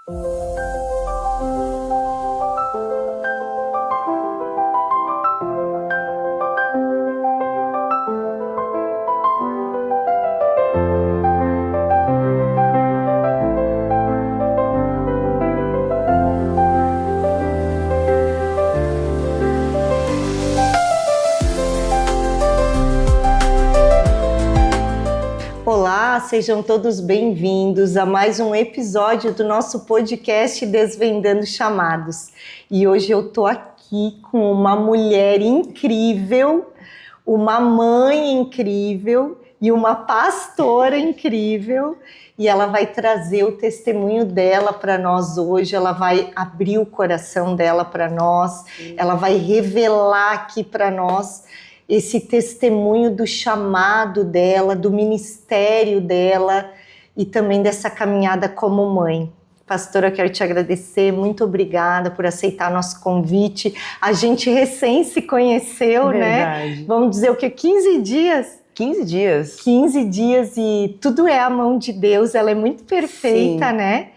Olá, sejam todos bem-vindos a mais um episódio do nosso podcast Desvendando Chamados. E hoje eu tô aqui com uma mulher incrível, uma mãe incrível e uma pastora incrível. E ela vai trazer o testemunho dela para nós hoje, ela vai abrir o coração dela para nós, ela vai revelar aqui para nós esse testemunho do chamado dela, do ministério dela e também dessa caminhada como mãe. Pastora, eu quero te agradecer, muito obrigada por aceitar nosso convite. A gente recém se conheceu, Verdade. né? Vamos dizer o quê? 15 dias? 15 dias. 15 dias e tudo é a mão de Deus, ela é muito perfeita, sim, né?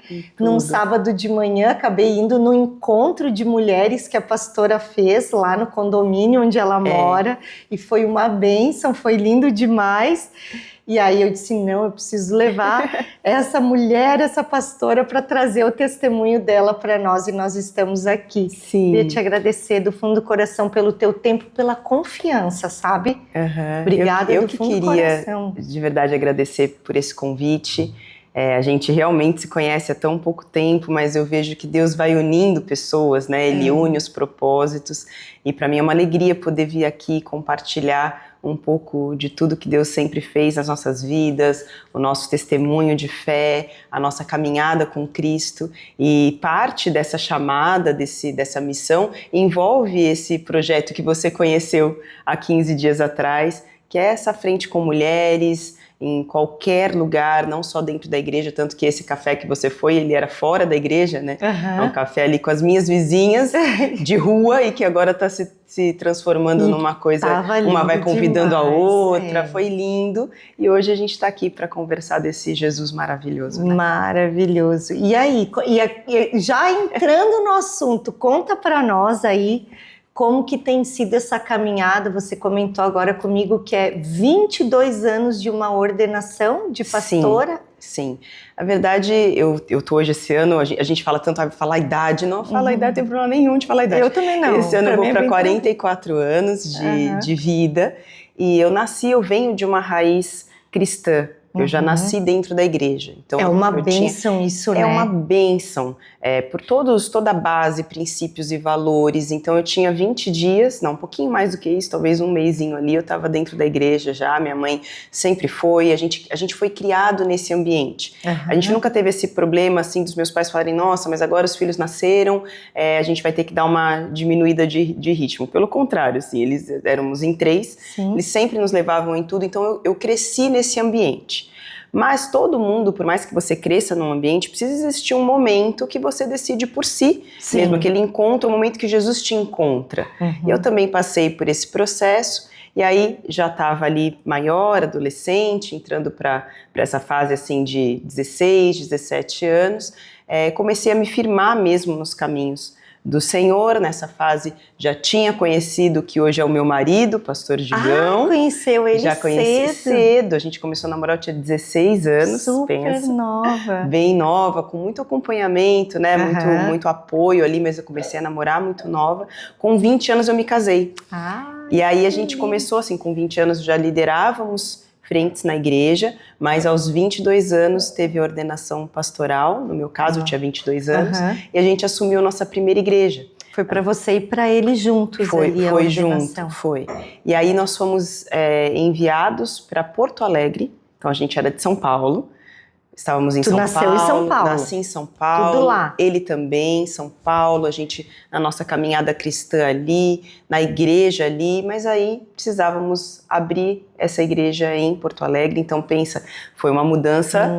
Num sábado de manhã, acabei indo no encontro de mulheres que a pastora fez lá no condomínio onde ela mora e foi uma bênção, foi lindo demais. E aí eu disse, não, eu preciso levar essa mulher, essa pastora para trazer o testemunho dela para nós e nós estamos aqui. Sim. Queria te agradecer do fundo do coração pelo teu tempo, pela confiança, sabe? Obrigada eu do que fundo do queria, coração. de verdade, agradecer por esse convite. A gente realmente se conhece há tão pouco tempo, mas eu vejo que Deus vai unindo pessoas, né? Ele une os propósitos e para mim é uma alegria poder vir aqui compartilhar um pouco de tudo que Deus sempre fez nas nossas vidas, o nosso testemunho de fé, a nossa caminhada com Cristo. E parte dessa chamada, dessa missão, envolve esse projeto que você conheceu há 15 dias atrás, que é essa frente com mulheres, em qualquer lugar, não só dentro da igreja, tanto que esse café que você foi, ele era fora da igreja, né? É um café ali com as minhas vizinhas de rua e que agora está se transformando numa coisa, uma vai convidando demais, a outra, foi lindo. E hoje a gente está aqui para conversar desse Jesus maravilhoso. Né? Maravilhoso. E aí, já entrando no assunto, conta para nós aí, como que tem sido essa caminhada? Você comentou agora comigo que é 22 anos de uma ordenação de pastora. Sim. Na verdade, eu tô hoje esse ano, a gente fala tanto, falar a idade, não fala a idade, não tem problema nenhum de falar a idade. Eu também não. Esse ano eu vou para 44 anos de vida e eu venho de uma raiz cristã. Eu já nasci dentro da igreja. Então, é uma bênção isso, né? É uma bênção. Por toda a base, princípios e valores. Então, eu tinha 20 dias, não, um pouquinho mais do que isso, talvez um mesinho ali, eu estava dentro da igreja já, minha mãe sempre foi, a gente foi criado nesse ambiente. A gente nunca teve esse problema, assim, dos meus pais falarem, nossa, mas agora os filhos nasceram, a gente vai ter que dar uma diminuída de ritmo. Pelo contrário, assim, eles éramos em 3, eles sempre nos levavam em tudo, então eu cresci nesse ambiente. Mas todo mundo, por mais que você cresça num ambiente, precisa existir um momento que você decide por si, mesmo aquele encontro, o momento que Jesus te encontra. Eu também passei por esse processo, e aí já estava ali maior, adolescente, entrando para essa fase assim de 16, 17 anos, comecei a me firmar mesmo nos caminhos do Senhor. Nessa fase já tinha conhecido que hoje é o meu marido, pastor Digão. Conheceu ele já conheci cedo. A gente começou a namorar, eu tinha 16 anos. Super nova. Bem nova, com muito acompanhamento, né? Muito apoio ali, mas eu comecei a namorar muito nova. Com 20 anos eu me casei. E aí a gente começou assim, com 20 anos já liderávamos frentes na igreja, mas aos 22 anos teve a ordenação pastoral, no meu caso eu tinha 22 anos, e a gente assumiu a nossa primeira igreja. Foi para você e para ele juntos ali a ordenação. Foi. E aí nós fomos enviados para Porto Alegre, então a gente era de São Paulo, estávamos em São Paulo. Tu nasceu em São Paulo? Nasci em São Paulo. Tudo lá. Ele também, São Paulo, a gente na nossa caminhada cristã ali, na igreja ali, mas aí precisávamos abrir essa igreja em Porto Alegre. Então pensa, foi uma mudança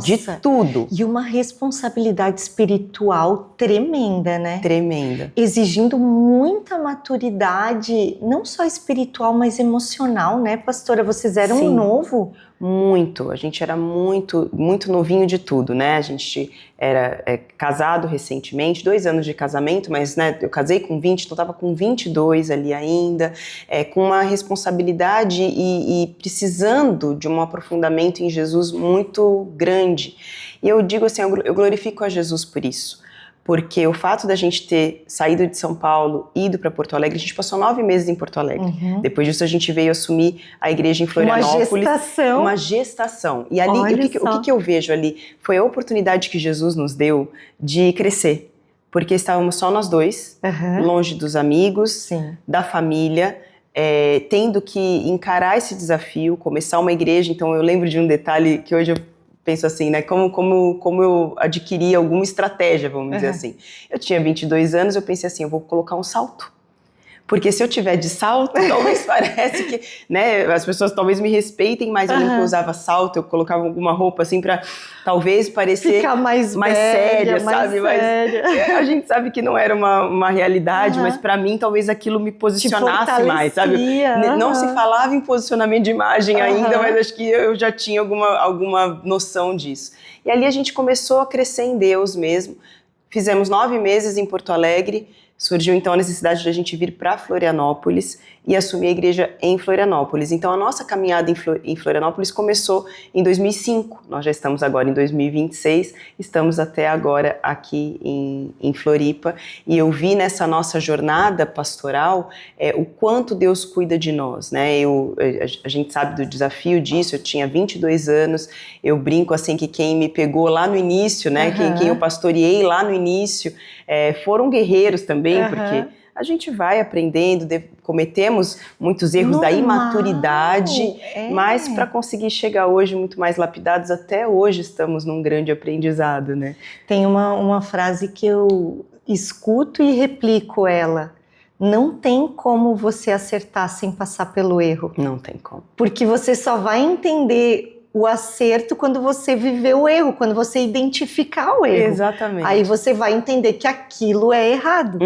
de tudo. E uma responsabilidade espiritual tremenda, né? Tremenda. Exigindo muita maturidade, não só espiritual, mas emocional, né, pastora? Vocês eram Sim. novo. Muito, a gente era muito novinho de tudo, né? A gente era casado recentemente, 2 anos de casamento, mas né, eu casei com 20, então estava com 22 ali ainda, com uma responsabilidade e precisando de um aprofundamento em Jesus muito grande. E eu digo assim, eu glorifico a Jesus por isso. Porque o fato da gente ter saído de São Paulo, ido para Porto Alegre, a gente passou 9 meses em Porto Alegre. Uhum. Depois disso a gente veio assumir a igreja em Florianópolis. Uma gestação. E ali, o que eu vejo ali? Foi a oportunidade que Jesus nos deu de crescer. Porque estávamos só nós dois, longe dos amigos, Sim. da família, tendo que encarar esse desafio, começar uma igreja. Então eu lembro de um detalhe que hoje eu penso assim, né, como eu adquiri alguma estratégia, vamos dizer assim. Eu tinha 22 anos, eu pensei assim, eu vou colocar um salto. Porque se eu tiver de salto, talvez parece que, né, as pessoas talvez me respeitem, mas eu nunca usava salto, eu colocava alguma roupa assim pra talvez parecer ficar mais velha, séria, mais sabe? séria. Mas a gente sabe que não era uma realidade, mas pra mim talvez aquilo me posicionasse mais, sabe? Não se falava em posicionamento de imagem ainda, mas acho que eu já tinha alguma noção disso. E ali a gente começou a crescer em Deus mesmo. Fizemos 9 meses em Porto Alegre. Surgiu então a necessidade de a gente vir para Florianópolis e assumir a igreja em Florianópolis. Então a nossa caminhada em Florianópolis começou em 2005. Nós já estamos agora em 2026, estamos até agora aqui em Floripa. E eu vi nessa nossa jornada pastoral o quanto Deus cuida de nós, né? A gente sabe do desafio disso, eu tinha 22 anos, eu brinco assim que quem me pegou lá no início, né? Quem eu pastoreei lá no início, foram guerreiros também, porque a gente vai aprendendo, cometemos muitos erros da imaturidade, mas para conseguir chegar hoje muito mais lapidados, até hoje estamos num grande aprendizado, né? Tem uma frase que eu escuto e replico ela. Não tem como você acertar sem passar pelo erro. Não tem como. Porque você só vai entender o acerto quando você viver o erro, quando você identificar o erro. Exatamente. Aí você vai entender que aquilo é errado.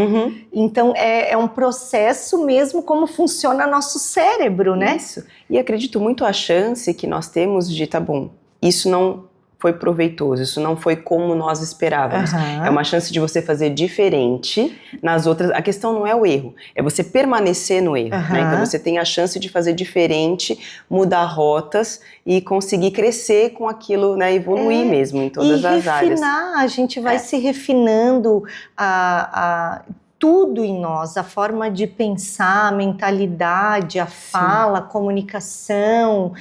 Então é um processo mesmo como funciona nosso cérebro, né? Isso. E acredito muito a chance que nós temos de, tá bom, isso não foi proveitoso, isso não foi como nós esperávamos. É uma chance de você fazer diferente nas outras. A questão não é o erro, é você permanecer no erro, né? Então você tem a chance de fazer diferente, mudar rotas e conseguir crescer com aquilo, né? Evoluir mesmo em todas as áreas. A gente vai se refinando tudo em nós, a forma de pensar, a mentalidade, a fala, a comunicação,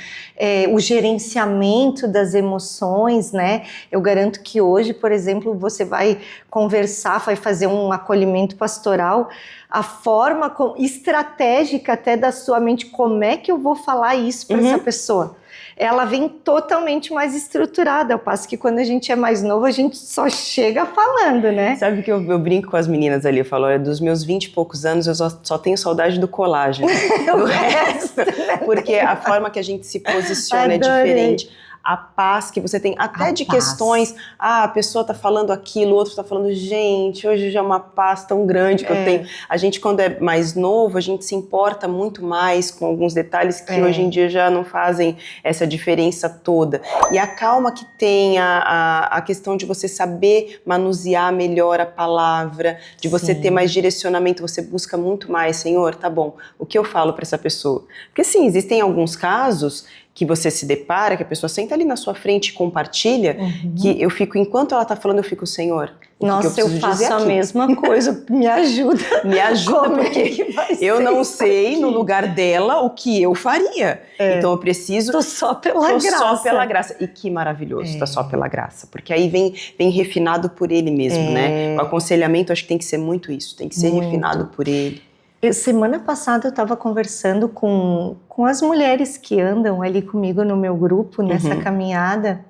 o gerenciamento das emoções, né? Eu garanto que hoje, por exemplo, você vai conversar, vai fazer um acolhimento pastoral, a forma estratégica até da sua mente, como é que eu vou falar isso para essa pessoa? Ela vem totalmente mais estruturada, ao passo que quando a gente é mais novo, a gente só chega falando, né? Sabe que eu brinco com as meninas ali, eu falo, olha, dos meus 20 e poucos anos, eu só tenho saudade do colágeno, do resto, porque a forma que a gente se posiciona é diferente. A paz que você tem, até de questões, a pessoa tá falando aquilo, o outro tá falando, gente, hoje já é uma paz tão grande que eu tenho. A gente, quando é mais novo, a gente se importa muito mais com alguns detalhes que hoje em dia já não fazem essa diferença toda. E a calma que tem, a questão de você saber manusear melhor a palavra, de você ter mais direcionamento, você busca muito mais, Senhor, tá bom, o que eu falo para essa pessoa? Porque sim, existem alguns casos que você se depara, que a pessoa senta ali na sua frente e compartilha, que eu fico, enquanto ela tá falando, eu fico, Senhor, nossa, eu faço a mesma coisa, me ajuda. Me ajuda, porque eu não sei, no lugar dela, o que eu faria. Então eu preciso... Tô só pela graça. Só pela graça. E que maravilhoso, tá só pela graça. Porque aí vem refinado por ele mesmo, né? O aconselhamento, acho que tem que ser muito isso, tem que ser refinado por ele. Semana passada eu estava conversando com as mulheres que andam ali comigo no meu grupo, nessa caminhada,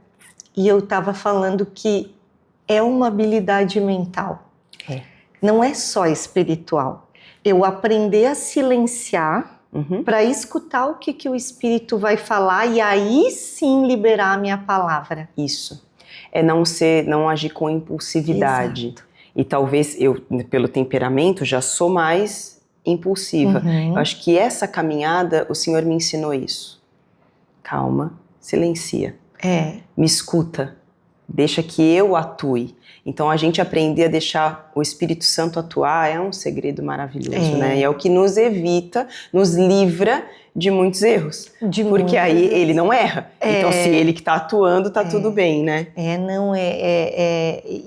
e eu estava falando que é uma habilidade mental, não é só espiritual. Eu aprender a silenciar para escutar o que o Espírito vai falar e aí sim liberar a minha palavra. Isso. É não agir com impulsividade. Exato. E talvez eu, pelo temperamento, já sou mais impulsiva. Eu acho que essa caminhada, o Senhor me ensinou isso. Calma, silencia. Me escuta. Deixa que eu atue. Então, a gente aprender a deixar o Espírito Santo atuar é um segredo maravilhoso, né? E é o que nos evita, nos livra de muitos erros. Porque aí ele não erra. Então, se ele que está atuando, tá tudo bem, né?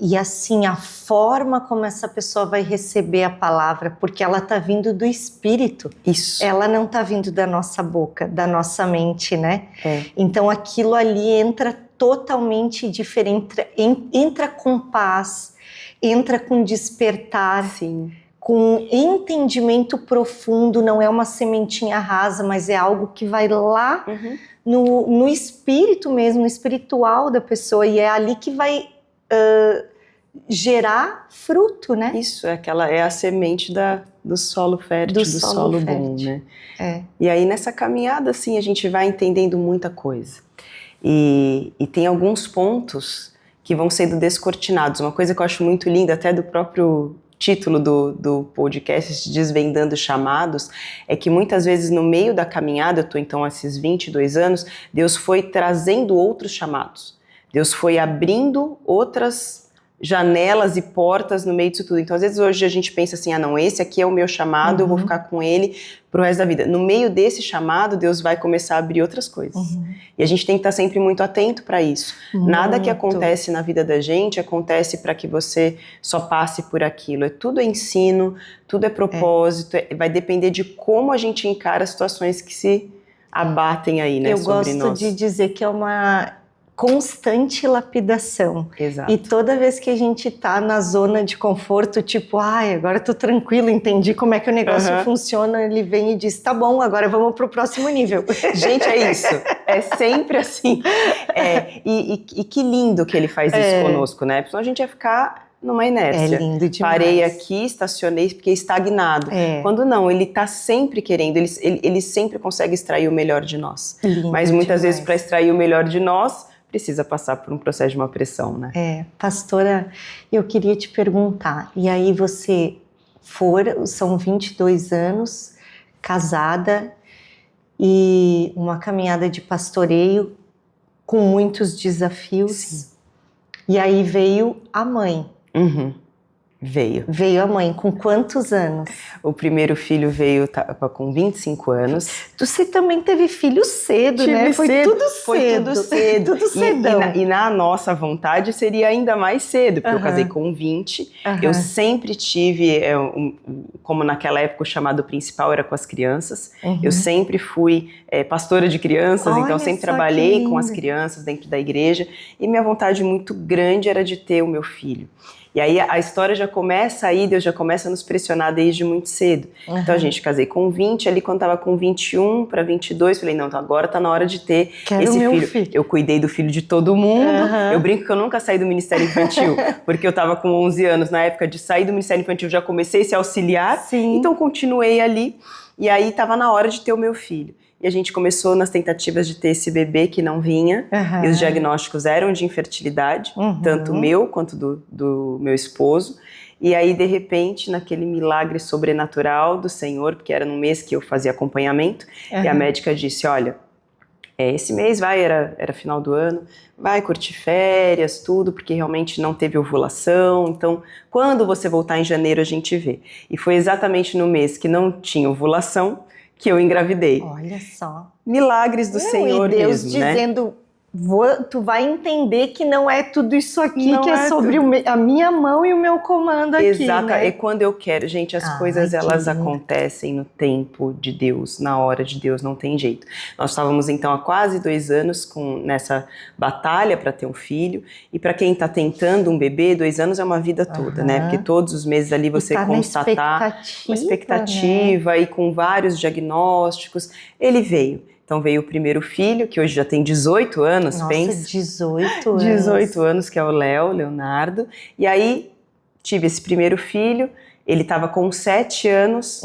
E assim, a forma como essa pessoa vai receber a palavra, porque ela tá vindo do Espírito. Isso. Ela não tá vindo da nossa boca, da nossa mente, né? Então, aquilo ali entra totalmente diferente, entra com paz, entra com despertar, sim, com entendimento profundo, não é uma sementinha rasa, mas é algo que vai lá no espírito mesmo, no espiritual da pessoa, e é ali que vai gerar fruto, né? Isso, é a semente do solo fértil, do solo bom, né? E aí nessa caminhada, assim, a gente vai entendendo muita coisa. E tem alguns pontos que vão sendo descortinados. Uma coisa que eu acho muito linda, até do próprio título do podcast, Desvendando Chamados, é que muitas vezes no meio da caminhada, eu estou então há esses 22 anos, Deus foi trazendo outros chamados. Deus foi abrindo outras janelas e portas no meio disso tudo. Então, às vezes, hoje a gente pensa assim, não, esse aqui é o meu chamado, eu vou ficar com ele pro resto da vida. No meio desse chamado, Deus vai começar a abrir outras coisas. E a gente tem que estar sempre muito atento para isso. Nada que acontece na vida da gente acontece para que você só passe por aquilo. Tudo é ensino, tudo é propósito, vai depender de como a gente encara as situações que se abatem aí, né, sobre nós. Eu gosto de dizer que é uma constante lapidação. Exato. E toda vez que a gente tá na zona de conforto, tipo, agora eu tô tranquilo, entendi como é que o negócio funciona, ele vem e diz, tá bom, agora vamos pro próximo nível. Gente, é isso. É sempre assim. E que lindo que ele faz isso conosco, né? Porque senão a gente ia ficar numa inércia. É lindo demais. Parei aqui, estacionei, fiquei estagnado. Quando não, ele tá sempre querendo, ele sempre consegue extrair o melhor de nós. Lindo Mas muitas demais. vezes, para extrair o melhor de nós, precisa passar por um processo de uma pressão, né? Pastora, eu queria te perguntar, e aí você são 22 anos, casada, e uma caminhada de pastoreio com muitos desafios, Sim. E aí veio a mãe. Veio a mãe, com quantos anos? O primeiro filho veio com 25 anos. Você também teve filho cedo, né? Foi tudo cedo. Tudo cedão. E na nossa vontade seria ainda mais cedo, porque eu casei com 20. Eu sempre tive, como naquela época o chamado principal era com as crianças. Eu sempre fui pastora de crianças, então sempre trabalhei com as crianças dentro da igreja. E minha vontade muito grande era de ter o meu filho. E aí a história já começa aí, Deus já começa a nos pressionar desde muito cedo. Então a gente casei com 20, ali quando tava com 21 para 22, falei, não, então agora tá na hora de ter esse filho. Eu cuidei do filho de todo mundo, eu brinco que eu nunca saí do Ministério Infantil, porque eu tava com 11 anos, na época de sair do Ministério Infantil já comecei a ser auxiliar, então continuei ali, e aí tava na hora de ter o meu filho. E a gente começou nas tentativas de ter esse bebê que não vinha. E os diagnósticos eram de infertilidade, tanto meu quanto do meu esposo. E aí, de repente, naquele milagre sobrenatural do Senhor, porque era no mês que eu fazia acompanhamento, e a médica disse, olha, esse mês era final do ano, vai curtir férias, tudo, porque realmente não teve ovulação. Então, quando você voltar em janeiro, a gente vê. E foi exatamente no mês que não tinha ovulação, que eu engravidei. Olha só. Milagres do Senhor e Deus mesmo, dizendo, né? Tu vai entender que não é tudo isso aqui, não que é sobre a minha mão e o meu comando aqui, Exato, né? É quando eu quero. Gente, as coisas elas acontecem no tempo de Deus, na hora de Deus, não tem jeito. Nós estávamos então há quase 2 anos nessa batalha para ter um filho, e para quem está tentando um bebê, 2 anos é uma vida toda, né? Porque todos os meses ali você constatar uma expectativa, né? E com vários diagnósticos, ele veio. Então veio o primeiro filho, que hoje já tem 18 anos, Nossa, pensa. 18 anos. 18 anos, que é o Leonardo. E aí tive esse primeiro filho, ele estava com 7 anos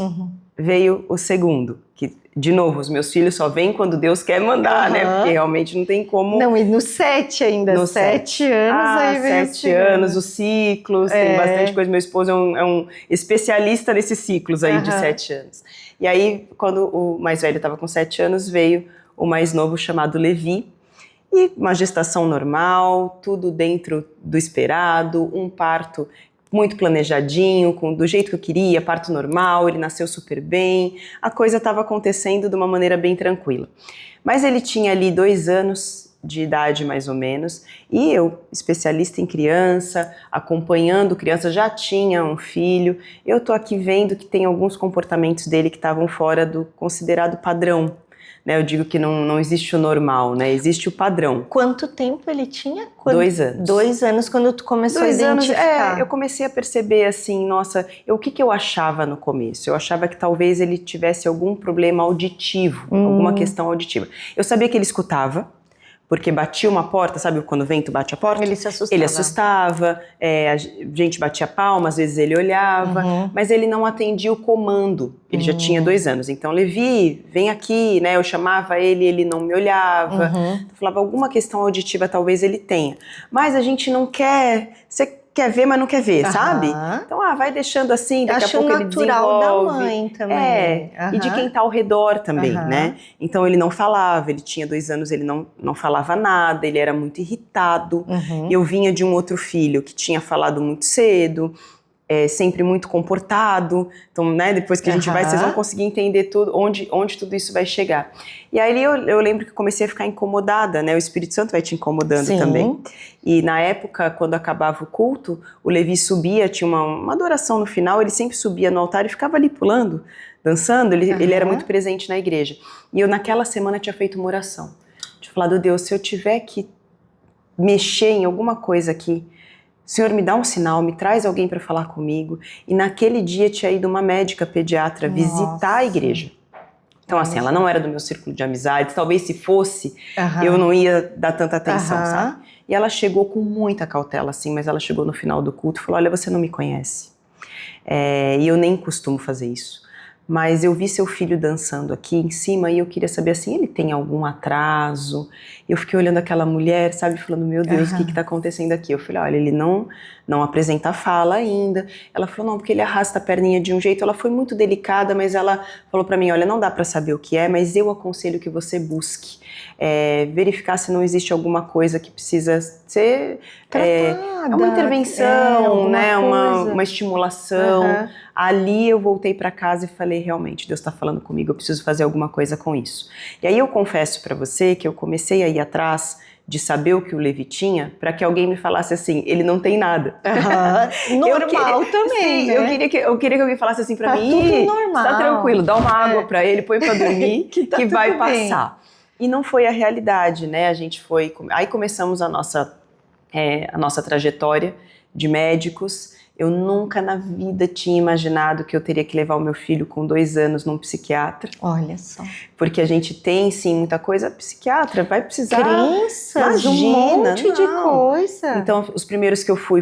veio o segundo, que, de novo, os meus filhos só vêm quando Deus quer mandar, né? Porque realmente não tem como... Não, e no 7 ainda, No 7 anos aí veio 7 anos, os ciclos, tem bastante coisa. Meu esposo é um especialista nesses ciclos aí de 7 anos. E aí, quando o mais velho estava com 7 anos, veio o mais novo chamado Levi. E uma gestação normal, tudo dentro do esperado, um parto muito planejadinho, do jeito que eu queria, parto normal, ele nasceu super bem, a coisa estava acontecendo de uma maneira bem tranquila. Mas ele tinha ali 2 anos de idade mais ou menos, e eu, especialista em criança, acompanhando criança, já tinha um filho, eu tô aqui vendo que tem alguns comportamentos dele que estavam fora do considerado padrão. Eu digo que não existe o normal, né? Existe o padrão. Quanto tempo ele tinha? 2 anos. 2 anos quando tu começou a identificar. Eu comecei a perceber assim, nossa, o que eu achava no começo? Eu achava que talvez ele tivesse algum problema auditivo, alguma questão auditiva. Eu sabia que ele escutava, porque batia uma porta, sabe quando o vento bate a porta? Ele se assustava. Ele assustava, a gente batia palma, às vezes ele olhava, mas ele não atendia o comando. Ele já tinha 2 anos. Então, Levi, vem aqui, né? Eu chamava ele não me olhava. Eu falava, alguma questão auditiva talvez ele tenha. Mas a gente não quer... Você quer ver, mas não quer ver, sabe? Então, vai deixando assim, daqui a pouco ele desenvolve. Acho natural da mãe também. E de quem tá ao redor também, né? Então, ele não falava, ele tinha 2 anos, ele não falava nada, ele era muito irritado. E eu vinha de um outro filho que tinha falado muito cedo, sempre muito comportado. Então, né, depois que a gente vai, vocês vão conseguir entender tudo, onde tudo isso vai chegar. E aí eu lembro que comecei a ficar incomodada, né? O Espírito Santo vai te incomodando também. E na época, quando acabava o culto, o Levi subia, tinha uma adoração no final, ele sempre subia no altar e ficava ali pulando, dançando, ele era muito presente na igreja. E eu naquela semana tinha feito uma oração. Tinha falado, Deus, se eu tiver que mexer em alguma coisa aqui, Senhor, me dá um sinal, me traz alguém para falar comigo. E naquele dia tinha ido uma médica pediatra visitar a igreja. Então, assim, ela não era do meu círculo de amizades, talvez se fosse, eu não ia dar tanta atenção, sabe? E ela chegou com muita cautela, assim, mas ela chegou no final do culto e falou, olha, você não me conhece. E eu nem costumo fazer isso. Mas eu vi seu filho dançando aqui em cima e eu queria saber, assim, ele tem algum atraso? Eu fiquei olhando aquela mulher, sabe, falando, meu Deus, o que está acontecendo aqui? Eu falei, olha, ele não apresenta fala ainda. Ela falou, não, porque ele arrasta a perninha de um jeito. Ela foi muito delicada, mas ela falou para mim, olha, não dá para saber o que é, mas eu aconselho que você busque verificar se não existe alguma coisa que precisa ser tratada, uma intervenção, né, uma estimulação. Ali eu voltei para casa e falei, realmente, Deus está falando comigo, eu preciso fazer alguma coisa com isso. E aí eu confesso para você que eu comecei a ir atrás de saber o que o Levi tinha, para que alguém me falasse assim, ele não tem nada. Normal também, sim, né? Eu queria que alguém falasse assim para mim, tudo normal. Tá tranquilo, dá uma água para ele, põe para dormir, que vai passar. E não foi a realidade, né? A gente foi... Aí começamos a nossa trajetória de médicos. Eu nunca na vida tinha imaginado que eu teria que levar o meu filho com 2 anos num psiquiatra. Olha só. Porque a gente tem, sim, muita coisa. Psiquiatra vai precisar... Crenças, um monte de coisa. Então, os primeiros que eu fui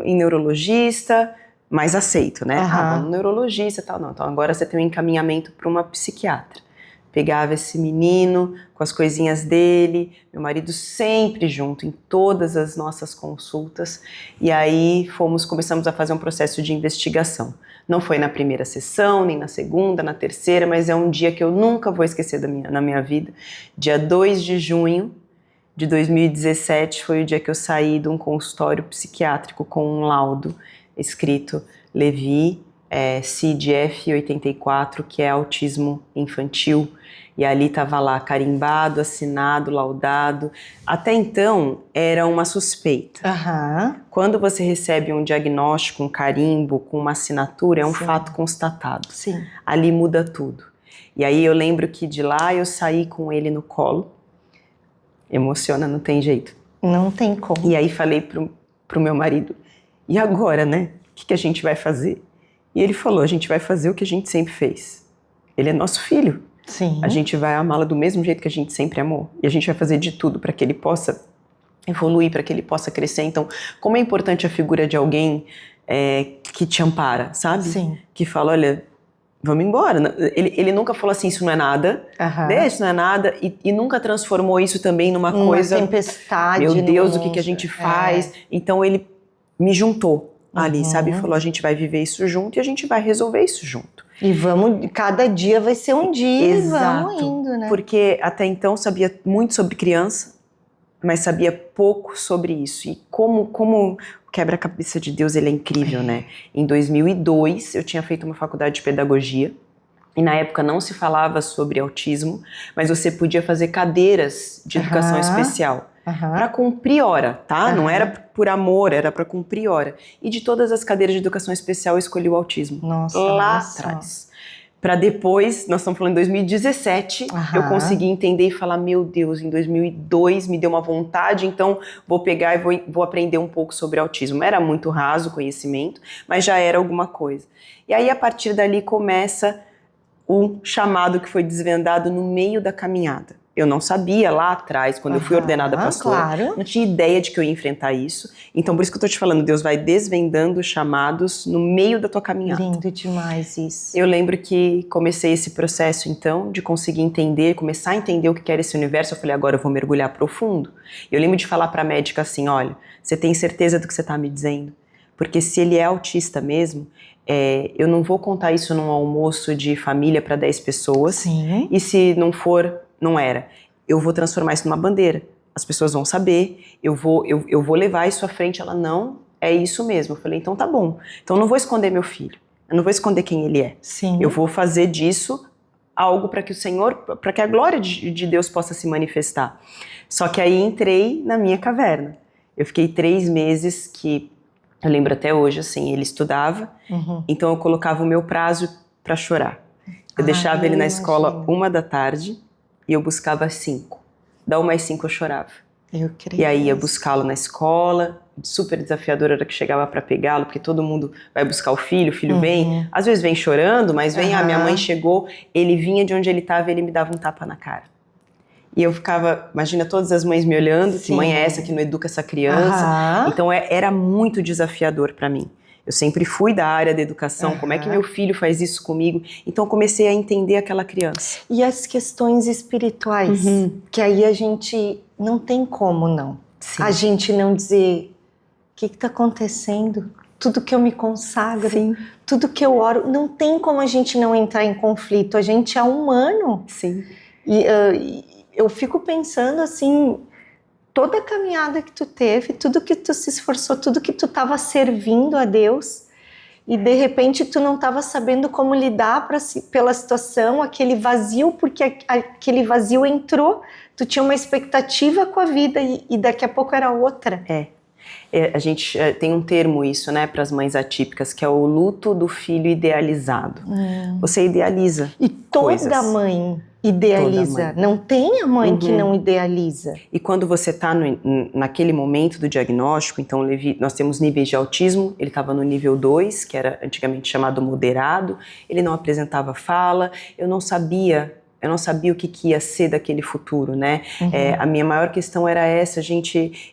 em neurologista, mais aceito, né? Vamos no neurologista e tal. Não, então agora você tem um encaminhamento para uma psiquiatra. Pegava esse menino com as coisinhas dele, meu marido sempre junto em todas as nossas consultas, e aí começamos a fazer um processo de investigação. Não foi na primeira sessão, nem na segunda, na terceira, mas é um dia que eu nunca vou esquecer na minha vida. Dia 2 de junho de 2017 foi o dia que eu saí de um consultório psiquiátrico com um laudo escrito Levi, CID-F84, que é autismo infantil, e ali estava lá carimbado, assinado, laudado. Até então era uma suspeita. Quando você recebe um diagnóstico, um carimbo com uma assinatura, é um fato constatado. Ali muda tudo. E aí eu lembro que de lá eu saí com ele no colo. Emociona, não tem jeito. Não tem como. E aí falei pro meu marido, e agora, né? O que a gente vai fazer? E ele falou, a gente vai fazer o que a gente sempre fez. Ele é nosso filho. Sim. A gente vai amá-lo do mesmo jeito que a gente sempre amou. E a gente vai fazer de tudo para que ele possa evoluir, para que ele possa crescer. Então, como é importante a figura de alguém que te ampara, sabe? Sim. Que fala, olha, vamos embora. Ele nunca falou assim, isso não é nada, deixa, isso não é nada, e nunca transformou isso também numa coisa... tempestade. Meu Deus, o que a gente faz? Então ele me juntou ali, sabe? Falou, a gente vai viver isso junto e a gente vai resolver isso junto. E vamos, cada dia vai ser um dia. Exato, e vamos indo, né? Porque até então sabia muito sobre criança, mas sabia pouco sobre isso. E como o quebra-cabeça de Deus, ele é incrível, né? Em 2002, eu tinha feito uma faculdade de pedagogia, e na época não se falava sobre autismo, mas você podia fazer cadeiras de educação especial. Para cumprir hora, tá? Não era por amor, era para cumprir hora. E de todas as cadeiras de educação especial, eu escolhi o autismo. Lá atrás. Para depois, nós estamos falando em 2017, eu consegui entender e falar, meu Deus, em 2002 me deu uma vontade, então vou pegar e vou aprender um pouco sobre autismo. Era muito raso o conhecimento, mas já era alguma coisa. E aí, a partir dali, começa um chamado que foi desvendado no meio da caminhada. Eu não sabia lá atrás, quando eu fui ordenada pastora, não tinha ideia de que eu ia enfrentar isso. Então, por isso que eu tô te falando, Deus vai desvendando chamados no meio da tua caminhada. Lindo demais isso. Eu lembro que comecei esse processo, então, de conseguir entender, começar a entender o que era esse universo. Eu falei, agora eu vou mergulhar profundo. Eu lembro de falar pra médica assim, olha, você tem certeza do que você tá me dizendo? Porque se ele é autista mesmo, eu não vou contar isso num almoço de família para 10 pessoas. Sim. E se não for, não era. Eu vou transformar isso numa bandeira. As pessoas vão saber, eu vou levar isso à frente. Ela, não, é isso mesmo. Eu falei, então tá bom. Então eu não vou esconder meu filho. Eu não vou esconder quem ele é. Sim. Eu vou fazer disso algo para que o Senhor, para que a glória de Deus possa se manifestar. Só que aí entrei na minha caverna. Eu fiquei 3 meses que, eu lembro até hoje, assim, ele estudava, então eu colocava o meu prazo para chorar. Eu deixava ele na escola 1h e eu buscava 5. Da 1h às 5 eu chorava. Eu creio. E aí ia buscá-lo na escola, super desafiador era que chegava para pegá-lo, porque todo mundo vai buscar o filho vem, às vezes vem chorando, mas vem, minha mãe chegou, ele vinha de onde ele estava e ele me dava um tapa na cara. E eu ficava, imagina todas as mães me olhando, que mãe é essa que não educa essa criança? Então era muito desafiador para mim. Eu sempre fui da área da educação, como é que meu filho faz isso comigo? Então eu comecei a entender aquela criança. E as questões espirituais, que aí a gente não tem como não. Sim. A gente não dizer, o que está acontecendo? Tudo que eu me consagro, tudo que eu oro, não tem como a gente não entrar em conflito, a gente é humano. Sim. E eu fico pensando assim, toda a caminhada que tu teve, tudo que tu se esforçou, tudo que tu estava servindo a Deus e de repente tu não estava sabendo como lidar pela situação, aquele vazio, porque aquele vazio entrou, tu tinha uma expectativa com a vida e daqui a pouco era outra. A gente tem um termo isso, né, para as mães atípicas, que é o luto do filho idealizado. Você idealiza e toda coisas. Mãe idealiza, não tem a mãe que não idealiza. E quando você está naquele momento do diagnóstico, então nós temos níveis de autismo, ele estava no nível 2, que era antigamente chamado moderado, ele não apresentava fala, eu não sabia o que ia ser daquele futuro, né? A minha maior questão era essa,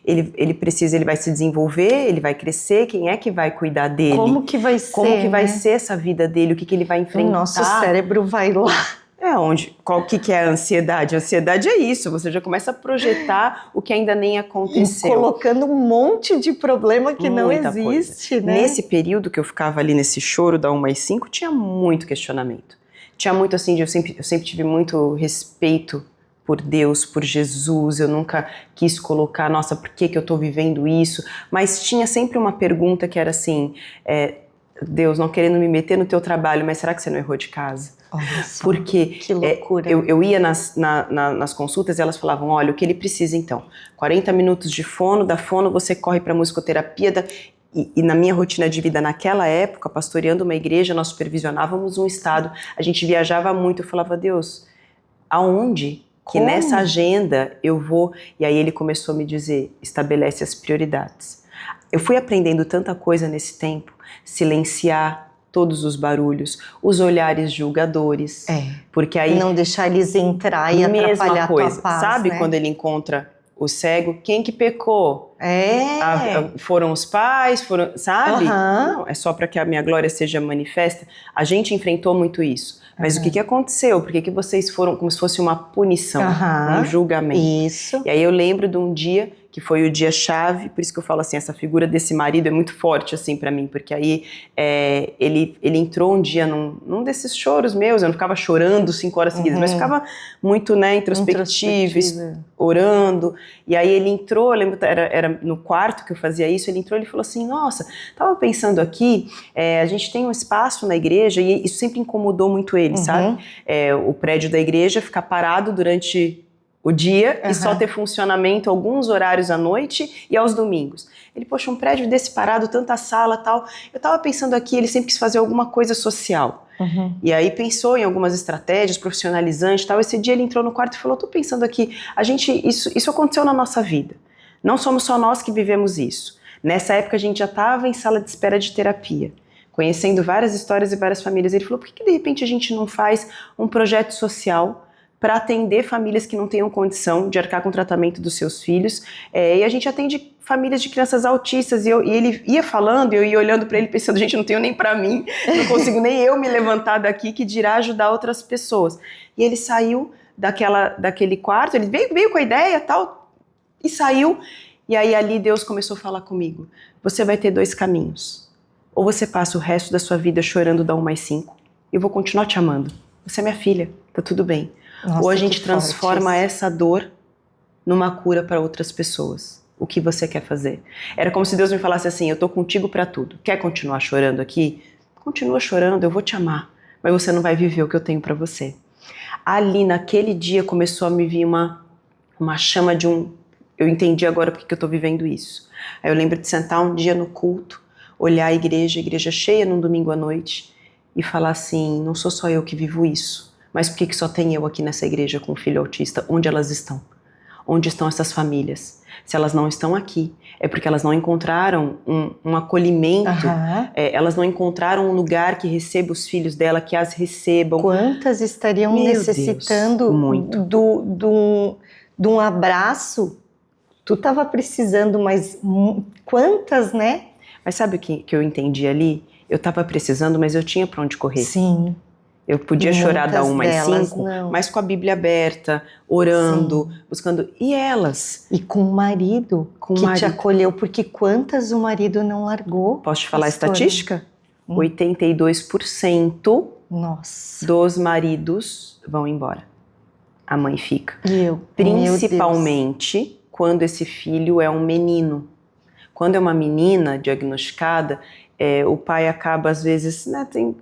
ele vai se desenvolver, ele vai crescer, quem é que vai cuidar dele? Como que vai ser? Como que vai ser essa vida dele, o que ele vai enfrentar? O nosso cérebro vai lá. O que é a ansiedade? A ansiedade é isso, você já começa a projetar o que ainda nem aconteceu. E colocando um monte de problema que não existe, né? Nesse período que eu ficava ali nesse choro da 1 às 5, tinha muito questionamento. Tinha muito assim, eu sempre tive muito respeito por Deus, por Jesus, eu nunca quis colocar, nossa, por que eu tô vivendo isso? Mas tinha sempre uma pergunta que era assim, Deus, não querendo me meter no teu trabalho, mas será que você não errou de casa? Nossa, porque que loucura. Eu ia nas consultas e elas falavam, olha, o que ele precisa então? 40 minutos de fono, da fono você corre para musicoterapia, e na minha rotina de vida naquela época, pastoreando uma igreja, nós supervisionávamos um estado, a gente viajava muito, eu falava, Deus, aonde que nessa agenda eu vou? E aí ele começou a me dizer, estabelece as prioridades. Eu fui aprendendo tanta coisa nesse tempo, silenciar todos os barulhos, os olhares julgadores, porque aí não deixar eles entrar e atrapalhar a tua paz, sabe, né? quando ele encontra o cego, quem que pecou? Foram os pais, sabe? Não, é só para que a minha glória seja manifesta. A gente enfrentou muito isso. Mas o que aconteceu? Por que vocês foram como se fosse uma punição, um julgamento? Isso. E aí eu lembro de um dia que foi o dia chave, por isso que eu falo assim, essa figura desse marido é muito forte assim para mim, porque aí ele entrou um dia num desses choros meus, eu não ficava chorando 5 horas seguidas, mas ficava muito, né, introspectiva, orando, e aí ele entrou, eu lembro, era no quarto que eu fazia isso, ele entrou e ele falou assim, nossa, tava pensando aqui, a gente tem um espaço na igreja, e isso sempre incomodou muito ele, sabe? O prédio da igreja ficar parado durante o dia e só ter funcionamento alguns horários à noite e aos domingos. Ele, poxa, um prédio desse parado, tanta sala, tal. Eu tava pensando aqui, ele sempre quis fazer alguma coisa social. E aí pensou em algumas estratégias profissionalizantes, tal. Esse dia ele entrou no quarto e falou, tô pensando aqui, isso aconteceu na nossa vida. Não somos só nós que vivemos isso. Nessa época a gente já estava em sala de espera de terapia, conhecendo várias histórias e várias famílias. Ele falou, por que de repente a gente não faz um projeto social para atender famílias que não tenham condição de arcar com o tratamento dos seus filhos, e a gente atende famílias de crianças autistas, e ele ia falando, e eu ia olhando para ele pensando, gente, não tenho nem para mim, não consigo nem eu me levantar daqui, que dirá ajudar outras pessoas. E ele saiu daquele quarto, ele veio com a ideia tal, e saiu, e aí ali Deus começou a falar comigo, você vai ter 2 caminhos, ou você passa o resto da sua vida chorando da 1 mais 5, eu vou continuar te amando, você é minha filha, tá tudo bem. Nossa, ou a gente transforma essa dor numa cura para outras pessoas. O que você quer fazer? Era como se Deus me falasse assim, eu tô contigo para tudo. Quer continuar chorando aqui? Continua chorando, eu vou te amar. Mas você não vai viver o que eu tenho para você. Ali, naquele dia, começou a me vir uma chama de um... Eu entendi agora porque que eu tô vivendo isso. Aí eu lembro de sentar um dia no culto, olhar a igreja cheia num domingo à noite, e falar assim, não sou só eu que vivo isso. Mas por que só tem eu aqui nessa igreja com um filho autista? Onde elas estão? Onde estão essas famílias? Se elas não estão aqui, é porque elas não encontraram um acolhimento, elas não encontraram um lugar que receba os filhos dela, que as recebam. Quantas estariam necessitando de um abraço? Tu estava precisando, mas quantas, né? Mas sabe o que eu entendi ali? Eu estava precisando, mas eu tinha para onde correr. Sim. Eu podia chorar da 1 mais 5, mas com a Bíblia aberta, orando, buscando. E elas? E com o marido que te acolheu, porque quantas o marido não largou? Posso te falar a estatística? 82% dos maridos vão embora. A mãe fica. Principalmente quando esse filho é um menino. Quando é uma menina diagnosticada, o pai acaba, às vezes, né, tem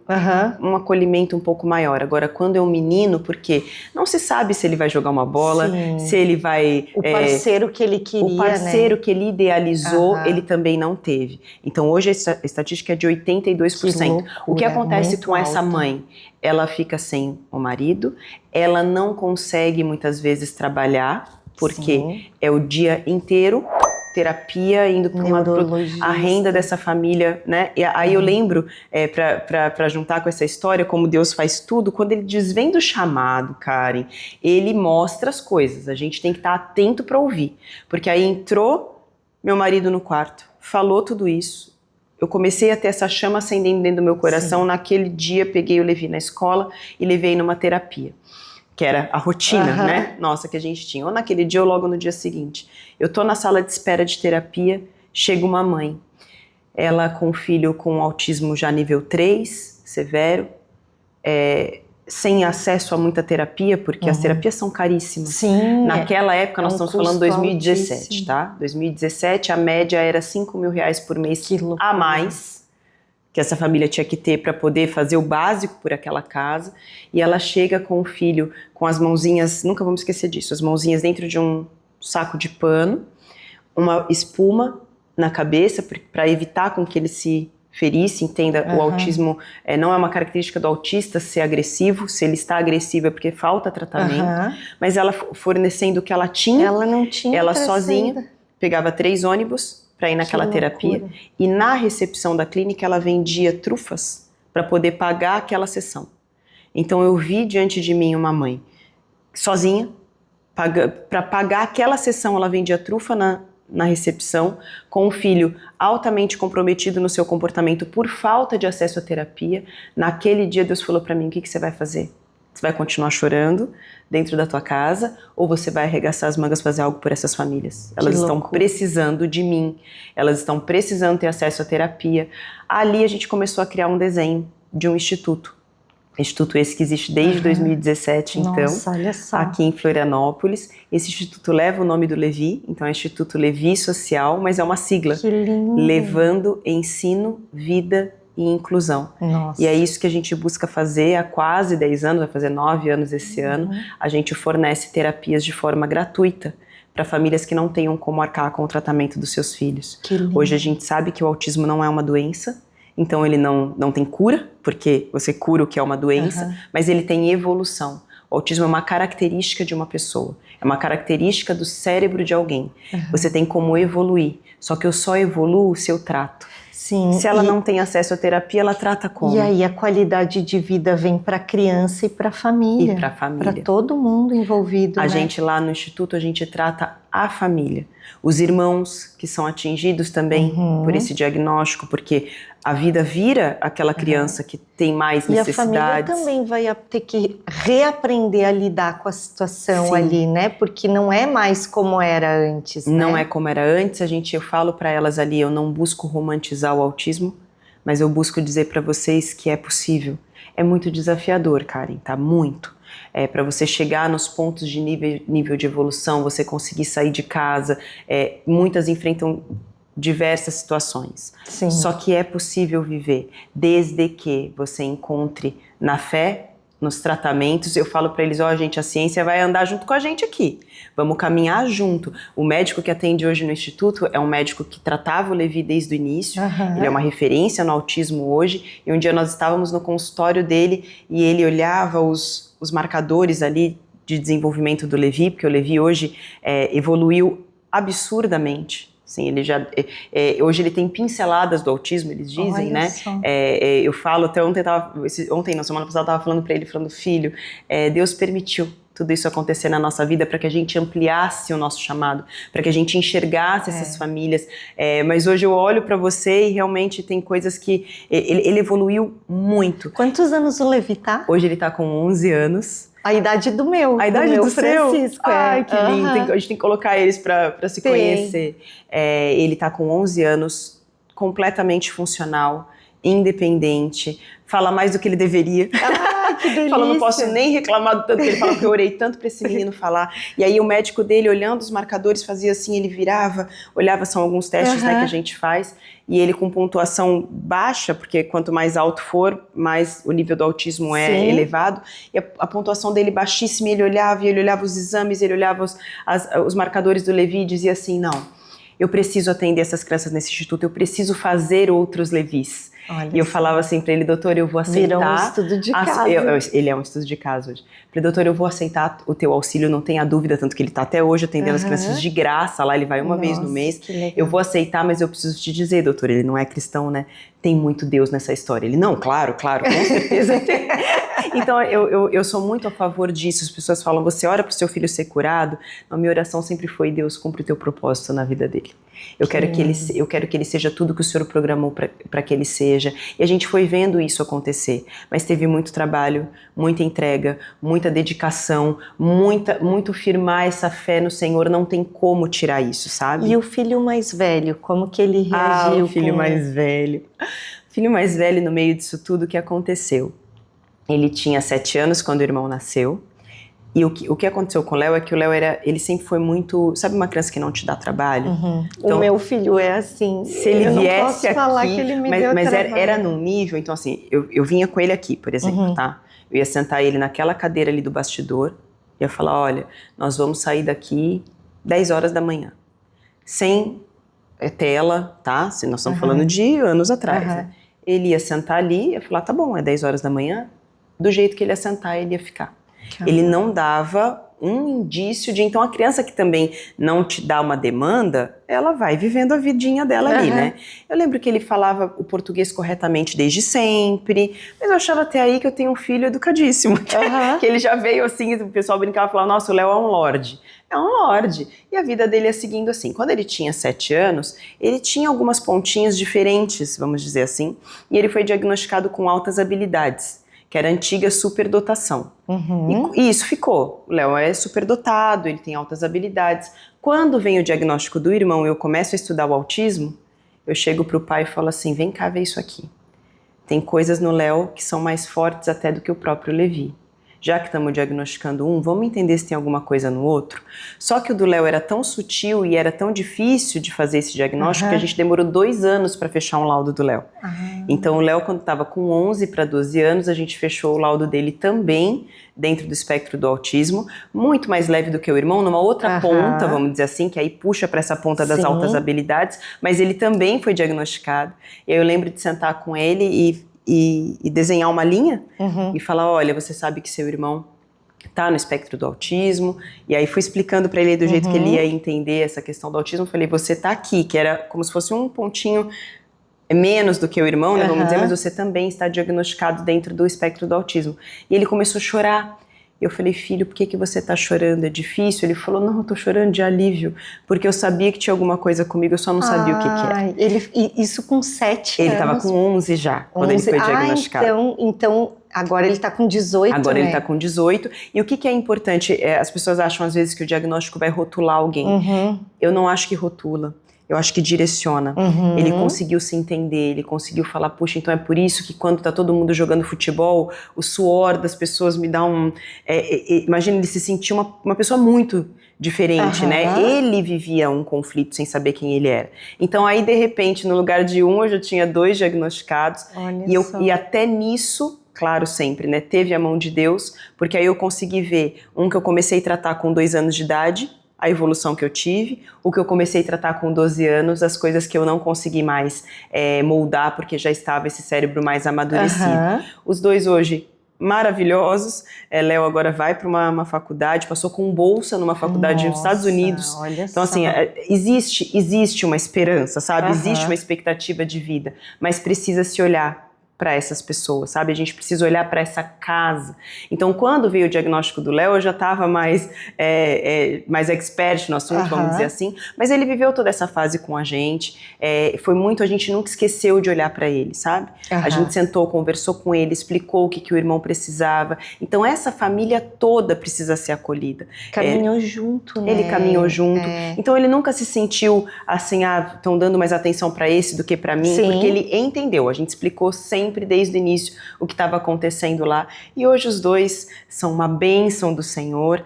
um acolhimento um pouco maior. Agora, quando é um menino, porque não se sabe se ele vai jogar uma bola, se ele vai... O parceiro que ele queria, o parceiro que ele idealizou, ele também não teve. Então, hoje a estatística é de 82%. O que acontece com essa mãe? Ela fica sem o marido, ela não consegue, muitas vezes, trabalhar, porque é o dia inteiro... terapia, indo para a renda dessa família, né? E aí eu lembro, para juntar com essa história, como Deus faz tudo, quando ele desvenda o chamado, Karen, ele mostra as coisas, a gente tem que estar atento para ouvir, porque aí entrou meu marido no quarto, falou tudo isso, eu comecei a ter essa chama acendendo dentro do meu coração, naquele dia peguei o Levi na escola e levei numa terapia. Que era a rotina, né, nossa, que a gente tinha, ou naquele dia ou logo no dia seguinte. Eu tô na sala de espera de terapia, chega uma mãe, ela com um filho com autismo já nível 3, severo, sem acesso a muita terapia, porque as terapias são caríssimas. Sim, naquela época, nós estamos falando 2017, altíssimo. Tá? 2017, a média era R$5.000 por mês a mais, que essa família tinha que ter para poder fazer o básico por aquela casa, e ela chega com o filho com as mãozinhas, nunca vamos esquecer disso, as mãozinhas dentro de um saco de pano, uma espuma na cabeça para evitar com que ele se ferisse, entenda, o autismo não é uma característica do autista ser agressivo, se ele está agressivo é porque falta tratamento, mas ela fornecendo o que ela tinha, ela não tinha, ela sozinha, pegava 3 ônibus, para ir naquela terapia, e na recepção da clínica ela vendia trufas para poder pagar aquela sessão. Então eu vi diante de mim uma mãe sozinha, Para pagar aquela sessão, ela vendia trufa na recepção, com um filho altamente comprometido no seu comportamento por falta de acesso à terapia. Naquele dia, Deus falou para mim, o que você vai fazer? Você vai continuar chorando dentro da tua casa ou você vai arregaçar as mangas, fazer algo por essas famílias? Elas estão precisando de mim, elas estão precisando ter acesso à terapia. Ali a gente começou a criar um desenho de um instituto. Instituto esse que existe desde 2017, então, nossa, olha só. Aqui em Florianópolis. Esse instituto leva o nome do Levi, então é Instituto Levi Social, mas é uma sigla. Que lindo. Levando ensino, vida e inclusão. Nossa. E é isso que a gente busca fazer há quase 10 anos, vai fazer 9 anos esse ano. A gente fornece terapias de forma gratuita para famílias que não tenham como arcar com o tratamento dos seus filhos. Que lindo. Hoje a gente sabe que o autismo não é uma doença, então ele não tem cura, porque você cura o que é uma doença, mas ele tem evolução. O autismo é uma característica de uma pessoa, é uma característica do cérebro de alguém. Você tem como evoluir, só que eu só evoluo se eu trato. Sim, se ela não tem acesso à terapia, ela trata como? E aí a qualidade de vida vem para a criança e para a família. E para a família. Para todo mundo envolvido. A gente lá no Instituto, a gente trata a família. Os irmãos que são atingidos também por esse diagnóstico, porque a vida vira aquela criança que tem mais necessidades. E a família também vai ter que reaprender a lidar com a situação ali, né? Porque não é mais como era antes, né? Não é como era antes. Eu falo para elas ali, eu não busco romantizar o autismo, mas eu busco dizer para vocês que é possível. É muito desafiador, Karen, tá? Muito. Para você chegar nos pontos de nível de evolução, você conseguir sair de casa, muitas enfrentam diversas situações. Sim. Só que é possível viver, desde que você encontre na fé, nos tratamentos. Eu falo para eles, gente, a ciência vai andar junto com a gente aqui. Vamos caminhar junto. O médico que atende hoje no Instituto é um médico que tratava o Levi desde o início. Ele é uma referência no autismo hoje. E um dia nós estávamos no consultório dele e ele olhava os marcadores ali de desenvolvimento do Levi, porque o Levi hoje evoluiu absurdamente. Sim, ele já, hoje ele tem pinceladas do autismo, eles dizem, olha, né? Só. Eu falo, até ontem, na semana passada, eu estava falando para ele, filho, Deus permitiu tudo isso acontecer na nossa vida para que a gente ampliasse o nosso chamado, para que a gente enxergasse essas famílias. Mas hoje eu olho para você e realmente tem coisas que ele evoluiu muito. Quantos anos o Levi tá? Hoje ele tá com 11 anos. A idade do meu. A idade do Francisco. Seu? Ai, que lindo. A gente tem que colocar eles para se conhecer. Ele tá com 11 anos, completamente funcional, independente, fala mais do que ele deveria. Ah, que delícia. Fala, não posso nem reclamar do tanto que ele fala, porque eu orei tanto para esse menino falar. E aí o médico dele, olhando os marcadores, fazia assim, ele virava, olhava, são alguns testes, né, que a gente faz, e ele com pontuação baixa, porque quanto mais alto for, mais o nível do autismo é elevado, e a pontuação dele baixíssima, ele olhava os exames, ele olhava os marcadores do Levi e dizia assim, não, eu preciso atender essas crianças nesse instituto, eu preciso fazer outros Levis. Olha, e eu falava assim para ele, doutor, eu vou aceitar... Virou um estudo de caso. Ele é um estudo de caso hoje. Falei, doutor, eu vou aceitar o teu auxílio, não tenha dúvida, tanto que ele está até hoje atendendo as crianças de graça, lá ele vai uma vez no mês. Eu vou aceitar, mas eu preciso te dizer, doutor, ele não é cristão, né? Tem muito Deus nessa história. Ele, não, claro, com certeza tem. Então, eu sou muito a favor disso. As pessoas falam, você ora para o seu filho ser curado? A minha oração sempre foi, Deus, cumpre o teu propósito na vida dele. Eu quero que ele seja tudo que o Senhor programou para que ele seja. E a gente foi vendo isso acontecer. Mas teve muito trabalho, muita entrega, muita dedicação, muito firmar essa fé no Senhor. Não tem como tirar isso, sabe? E o filho mais velho, como que ele reagiu? O filho mais velho. O filho mais velho, no meio disso tudo, o que aconteceu? Ele tinha 7 anos quando o irmão nasceu. E o que aconteceu com o Léo é que o Léo ele sempre foi muito... Sabe uma criança que não te dá trabalho? Então, o meu filho é assim. Se ele viesse aqui... falar que ele me deu mas trabalho. era num nível... Então assim, eu vinha com ele aqui, por exemplo, tá? Eu ia sentar ele naquela cadeira ali do bastidor. Ia falar, olha, nós vamos sair daqui 10 horas da manhã. Sem tela, tá? Se nós estamos falando de anos atrás, né? Ele ia sentar ali e ia falar, tá bom, é 10 horas da manhã. Do jeito que ele ia sentar, ele ia ficar. Ele não dava um indício de... Então a criança que também não te dá uma demanda, ela vai vivendo a vidinha dela ali, né? Eu lembro que ele falava o português corretamente desde sempre, mas eu achava até aí que eu tenho um filho educadíssimo, que ele já veio assim, o pessoal brincava e falava, nossa, o Léo é um lorde. É um lorde. E a vida dele é seguindo assim. Quando ele tinha 7 anos, ele tinha algumas pontinhas diferentes, vamos dizer assim, e ele foi diagnosticado com altas habilidades, que era a antiga superdotação. E isso ficou. O Léo é superdotado, ele tem altas habilidades. Quando vem o diagnóstico do irmão e eu começo a estudar o autismo, eu chego pro pai e falo assim, vem cá ver isso aqui. Tem coisas no Léo que são mais fortes até do que o próprio Levi. Já que estamos diagnosticando um, vamos entender se tem alguma coisa no outro. Só que o do Léo era tão sutil e era tão difícil de fazer esse diagnóstico que a gente demorou 2 anos para fechar um laudo do Léo. Então o Léo, quando estava com 11 para 12 anos, a gente fechou o laudo dele também dentro do espectro do autismo, muito mais leve do que o irmão, numa outra ponta, vamos dizer assim, que aí puxa para essa ponta das altas habilidades, mas ele também foi diagnosticado. E aí eu lembro de sentar com ele e desenhar uma linha e falar, olha, você sabe que seu irmão tá no espectro do autismo, e aí fui explicando para ele do jeito que ele ia entender essa questão do autismo, falei, você tá aqui, que era como se fosse um pontinho menos do que o irmão, né, vamos dizer, mas você também está diagnosticado dentro do espectro do autismo. E ele começou a chorar. Eu falei, filho, por que você tá chorando? É difícil? Ele falou, não, eu tô chorando de alívio, porque eu sabia que tinha alguma coisa comigo, eu só não sabia o que era. Isso com 7 anos? Ele tava com 11 já, quando ele foi diagnosticado. Então agora ele tá com 18, Agora ele tá com 18. E o que é importante? As pessoas acham às vezes que o diagnóstico vai rotular alguém. Eu não acho que rotula. Eu acho que direciona. Ele conseguiu se entender, ele conseguiu falar, puxa, então é por isso que quando tá todo mundo jogando futebol, o suor das pessoas me dá um... imagina, ele se sentiu uma pessoa muito diferente, né? Ele vivia um conflito sem saber quem ele era. Então aí, de repente, no lugar de um, eu já tinha 2 diagnosticados. E até nisso... Claro, sempre, né? Teve a mão de Deus, porque aí eu consegui ver um que eu comecei a tratar com 2 anos de idade, a evolução que eu tive, o que eu comecei a tratar com 12 anos, as coisas que eu não consegui mais moldar, porque já estava esse cérebro mais amadurecido. Os 2 hoje, maravilhosos. Léo agora vai para uma faculdade, passou com bolsa numa faculdade nos Estados Unidos. Então, assim, existe uma esperança, sabe? Existe uma expectativa de vida, mas precisa se olhar para essas pessoas, sabe? A gente precisa olhar para essa casa. Então, quando veio o diagnóstico do Léo, eu já estava mais expert no assunto, vamos dizer assim, mas ele viveu toda essa fase com a gente, foi muito, a gente nunca esqueceu de olhar para ele, sabe? A gente sentou, conversou com ele, explicou o que o irmão precisava. Então, essa família toda precisa ser acolhida. Caminhou junto, né? Ele caminhou junto. Então, ele nunca se sentiu assim, estão dando mais atenção para esse do que para mim, porque ele entendeu, a gente explicou sempre desde o início o que estava acontecendo lá, e hoje os 2 são uma bênção do Senhor.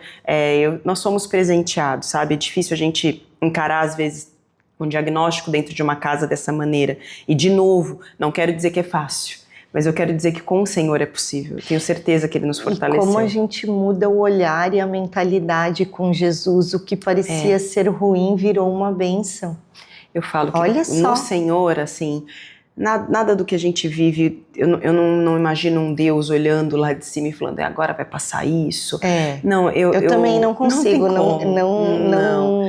Nós somos presenteados, sabe? É difícil a gente encarar às vezes um diagnóstico dentro de uma casa dessa maneira, e de novo, não quero dizer que é fácil, mas eu quero dizer que com o Senhor é possível. Eu tenho certeza que Ele nos fortaleceu. E como a gente muda o olhar e a mentalidade com Jesus, o que parecia ser ruim virou uma bênção. Eu falo que no Senhor, assim, nada do que a gente vive, eu não imagino um Deus olhando lá de cima e falando, agora vai passar isso. Não, eu também não consigo, não.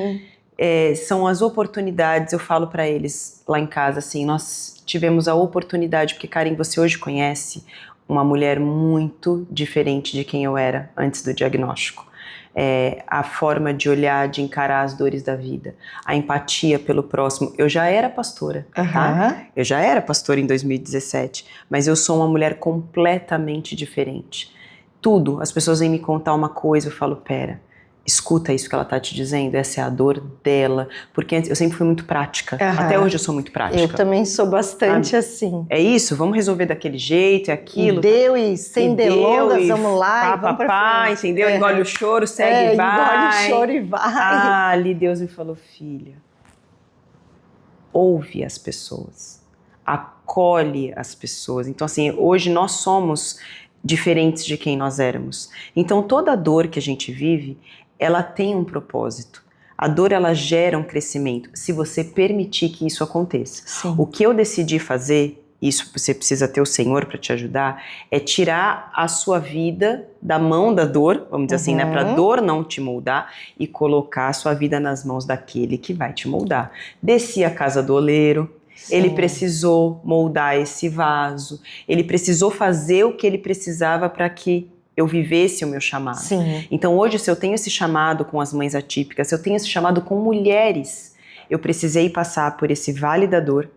São as oportunidades, eu falo para eles lá em casa, assim, nós tivemos a oportunidade, porque Karen, você hoje conhece uma mulher muito diferente de quem eu era antes do diagnóstico. A forma de olhar, de encarar as dores da vida, a empatia pelo próximo. Eu já era pastora, tá? Eu já era pastora em 2017, mas eu sou uma mulher completamente diferente. Tudo, as pessoas vêm me contar uma coisa, eu falo, pera, escuta isso que ela tá te dizendo, essa é a dor dela, porque eu sempre fui muito prática, até hoje eu sou muito prática. Eu também sou bastante assim. É isso, vamos resolver daquele jeito, é aquilo. E deu, e sem delongas, vamos lá, e vamos pra frente. Entendeu? Engole o choro, segue e vai. Engole o choro e vai. Ali Deus me falou, filha, ouve as pessoas, acolhe as pessoas. Então assim, hoje nós somos diferentes de quem nós éramos. Então toda dor que a gente vive, ela tem um propósito. A dor, ela gera um crescimento, se você permitir que isso aconteça. O que eu decidi fazer isso você precisa ter o Senhor para te ajudar, é tirar a sua vida da mão da dor, vamos dizer assim, né, para a dor não te moldar, e colocar a sua vida nas mãos daquele que vai te moldar. Desci a casa do oleiro, ele precisou moldar esse vaso, ele precisou fazer o que ele precisava para que eu vivesse o meu chamado. Sim. Então hoje, se eu tenho esse chamado com as mães atípicas, se eu tenho esse chamado com mulheres, eu precisei passar por esse vale da dor,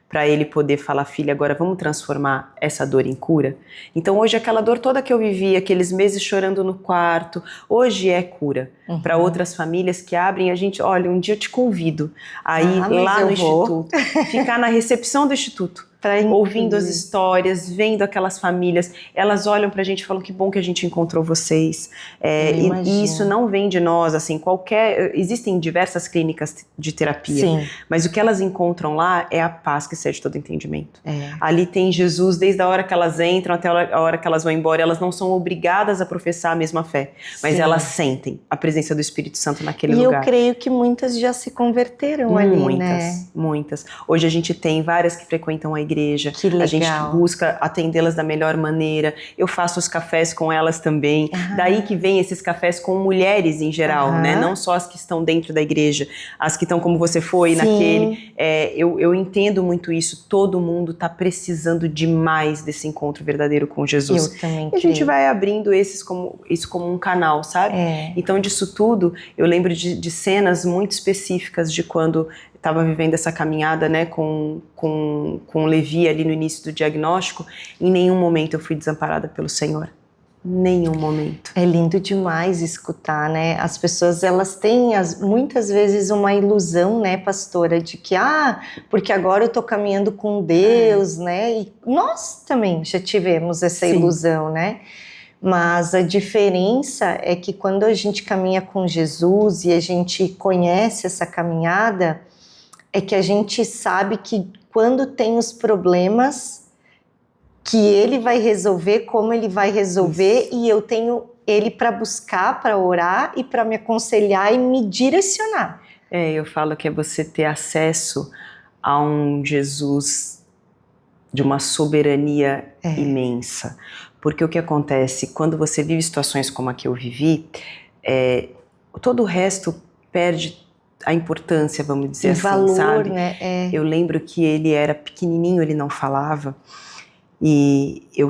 para ele poder falar, filha, agora vamos transformar essa dor em cura. Então hoje aquela dor toda que eu vivi, aqueles meses chorando no quarto, hoje é cura. Para outras famílias que abrem, a gente, olha, um dia eu te convido a ir lá no instituto, ficar na recepção do instituto, ouvindo as histórias, vendo aquelas famílias, elas olham pra gente e falam, que bom que a gente encontrou vocês. E isso não vem de nós, assim, existem diversas clínicas de terapia, mas o que elas encontram lá é a paz que excede todo entendimento. Ali tem Jesus, desde a hora que elas entram até a hora que elas vão embora, elas não são obrigadas a professar a mesma fé, mas elas sentem a presença do Espírito Santo naquele lugar. E eu creio que muitas já se converteram ali, né? Muitas. Hoje a gente tem várias que frequentam a igreja, que legal. A gente busca atendê-las da melhor maneira, eu faço os cafés com elas também, daí que vem esses cafés com mulheres em geral, né? Não só as que estão dentro da igreja, as que estão como você foi naquele, eu entendo muito isso, todo mundo está precisando demais desse encontro verdadeiro com Jesus. Eu também e a gente vai abrindo isso como um canal, sabe? Então disso tudo, eu lembro de cenas muito específicas de quando estava vivendo essa caminhada, né, com Levi ali no início do diagnóstico, em nenhum momento eu fui desamparada pelo Senhor. Nenhum momento. É lindo demais escutar, né? As pessoas, elas têm muitas vezes uma ilusão, né, pastora, de que, porque agora eu tô caminhando com Deus, né? E nós também já tivemos essa ilusão, né? Mas a diferença é que quando a gente caminha com Jesus e a gente conhece essa caminhada, é que a gente sabe que quando tem os problemas, que ele vai resolver, como ele vai resolver, e eu tenho ele para buscar, para orar e para me aconselhar e me direcionar. Eu falo que é você ter acesso a um Jesus de uma soberania imensa. Porque o que acontece, quando você vive situações como a que eu vivi, todo o resto perde a importância, vamos dizer assim, valor, sabe? Né? Eu lembro que ele era pequenininho, ele não falava, e eu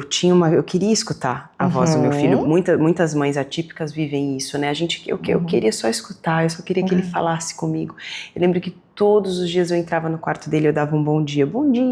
queria escutar a voz do meu filho. Muitas mães atípicas vivem isso, né? Eu queria só escutar, eu só queria que ele falasse comigo. Eu lembro que todos os dias eu entrava no quarto dele, eu dava um bom dia,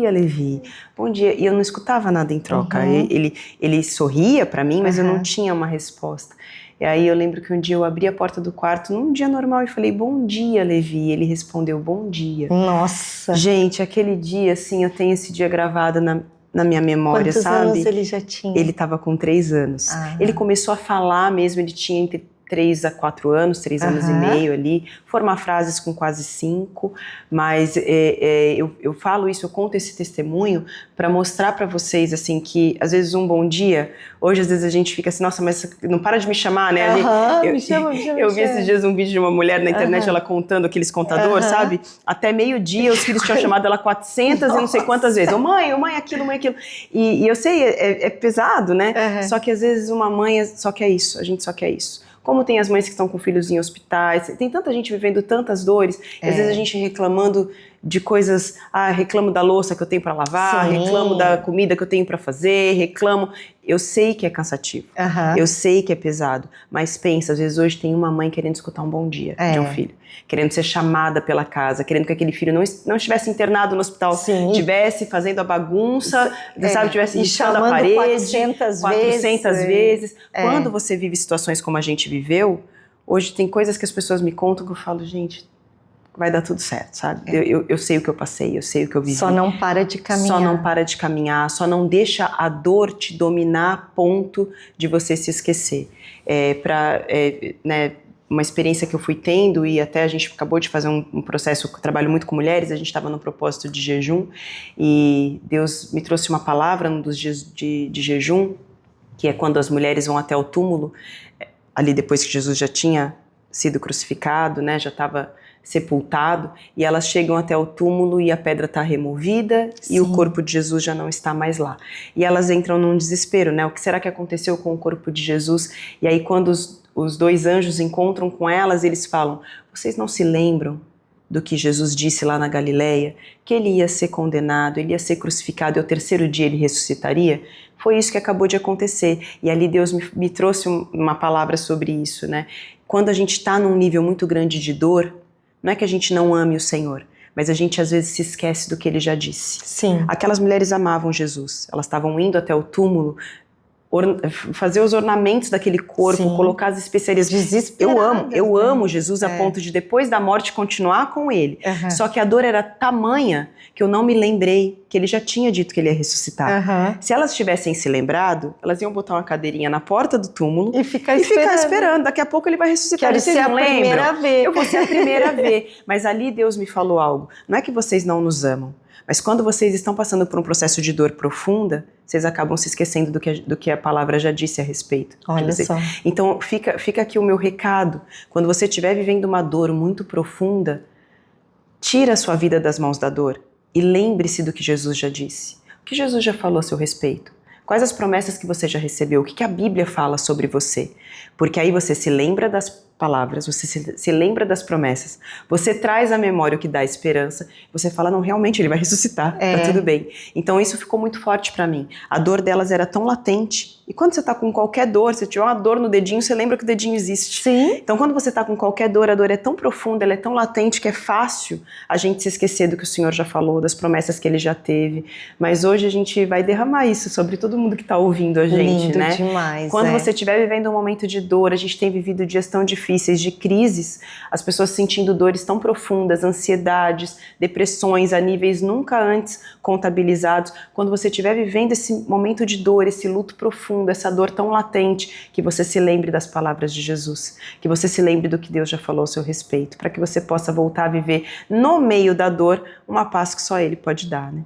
Levi, bom dia, e eu não escutava nada em troca. Ele sorria pra mim, mas eu não tinha uma resposta. E aí eu lembro que um dia eu abri a porta do quarto num dia normal e falei, bom dia, Levi. Ele respondeu, bom dia. Nossa! Gente, aquele dia, assim, eu tenho esse dia gravado na minha memória, sabe? Quantos anos ele já tinha? Ele estava com 3 anos. Ele começou a falar mesmo, ele tinha entre 3 a 4 anos, 3 anos e meio ali, formar frases com quase 5, mas eu falo isso, eu conto esse testemunho para mostrar para vocês, assim, que às vezes um bom dia, hoje às vezes a gente fica assim, nossa, mas não para de me chamar, né? Me chama. Eu vi esses dias um vídeo de uma mulher na internet, ela contando aqueles contadores, sabe? Até meio-dia os filhos tinham chamado ela 400 e não sei quantas vezes. Mãe, aquilo, mãe, aquilo. E eu sei, é pesado, né? Só que às vezes uma mãe só quer isso, a gente só quer isso. Como tem as mães que estão com filhos em hospitais, tem tanta gente vivendo tantas dores, e às vezes a gente reclamando de coisas, reclamo da louça que eu tenho para lavar, reclamo da comida que eu tenho para fazer, eu sei que é cansativo, eu sei que é pesado, mas pensa, às vezes hoje tem uma mãe querendo escutar um bom dia de um filho, querendo ser chamada pela casa, querendo que aquele filho não estivesse internado no hospital, estivesse fazendo a bagunça, sabe, estivesse lixando a parede 400 vezes. Quando você vive situações como a gente viveu, hoje tem coisas que as pessoas me contam que eu falo, gente, vai dar tudo certo, sabe? Eu sei o que eu passei, eu sei o que eu vivi. Só não para de caminhar. Só não deixa a dor te dominar a ponto de você se esquecer. Né, uma experiência que eu fui tendo, e até a gente acabou de fazer um processo, eu trabalho muito com mulheres, a gente estava no propósito de jejum, e Deus me trouxe uma palavra num dos dias de jejum, que é quando as mulheres vão até o túmulo, ali depois que Jesus já tinha sido crucificado, né, já estava sepultado, e elas chegam até o túmulo e a pedra está removida. Sim. E o corpo de Jesus já não está mais lá. E elas entram num desespero, né? O que será que aconteceu com o corpo de Jesus? E aí quando os dois anjos encontram com elas, eles falam: vocês não se lembram do que Jesus disse lá na Galileia? Que ele ia ser condenado, ele ia ser crucificado e ao terceiro dia ele ressuscitaria? Foi isso que acabou de acontecer. E ali Deus me trouxe uma palavra sobre isso, né? Quando a gente está num nível muito grande de dor, não é que a gente não ame o Senhor, mas a gente às vezes se esquece do que ele já disse. Sim. Aquelas mulheres amavam Jesus, elas estavam indo até o túmulo, fazer os ornamentos daquele corpo, sim, colocar as especiarias. Eu amo Jesus a ponto de depois da morte continuar com ele. Uhum. Só que a dor era tamanha que eu não me lembrei que ele já tinha dito que ele ia ressuscitar. Uhum. Se elas tivessem se lembrado, elas iam botar uma cadeirinha na porta do túmulo e ficar esperando. Daqui a pouco ele vai ressuscitar. Quero ser a primeira a ver. Eu vou ser a primeira a ver. Mas ali Deus me falou algo. Não é que vocês não nos amam, mas quando vocês estão passando por um processo de dor profunda, vocês acabam se esquecendo do que a palavra já disse a respeito. Olha só. Então fica aqui o meu recado. Quando você estiver vivendo uma dor muito profunda, tira a sua vida das mãos da dor e lembre-se do que Jesus já disse. O que Jesus já falou a seu respeito? Quais as promessas que você já recebeu? O que a Bíblia fala sobre você? Porque aí você se lembra das palavras, você se lembra das promessas, você traz à memória o que dá esperança, você fala, não, realmente ele vai ressuscitar, tá tudo bem. Então isso ficou muito forte pra mim. A dor delas era tão latente, e quando você tá com qualquer dor, se tiver uma dor no dedinho, você lembra que o dedinho existe. Sim. Então quando você tá com qualquer dor, a dor é tão profunda, ela é tão latente que é fácil a gente se esquecer do que o Senhor já falou, das promessas que ele já teve. Mas hoje a gente vai derramar isso sobre todo mundo que tá ouvindo a gente, lindo, né? Demais, quando você estiver vivendo um momento de dor, a gente tem vivido dias tão difíceis, de crises, as pessoas sentindo dores tão profundas, ansiedades, depressões a níveis nunca antes contabilizados. Quando você estiver vivendo esse momento de dor, esse luto profundo, essa dor tão latente, que você se lembre das palavras de Jesus, que você se lembre do que Deus já falou a seu respeito, para que você possa voltar a viver no meio da dor uma paz que só Ele pode dar, né?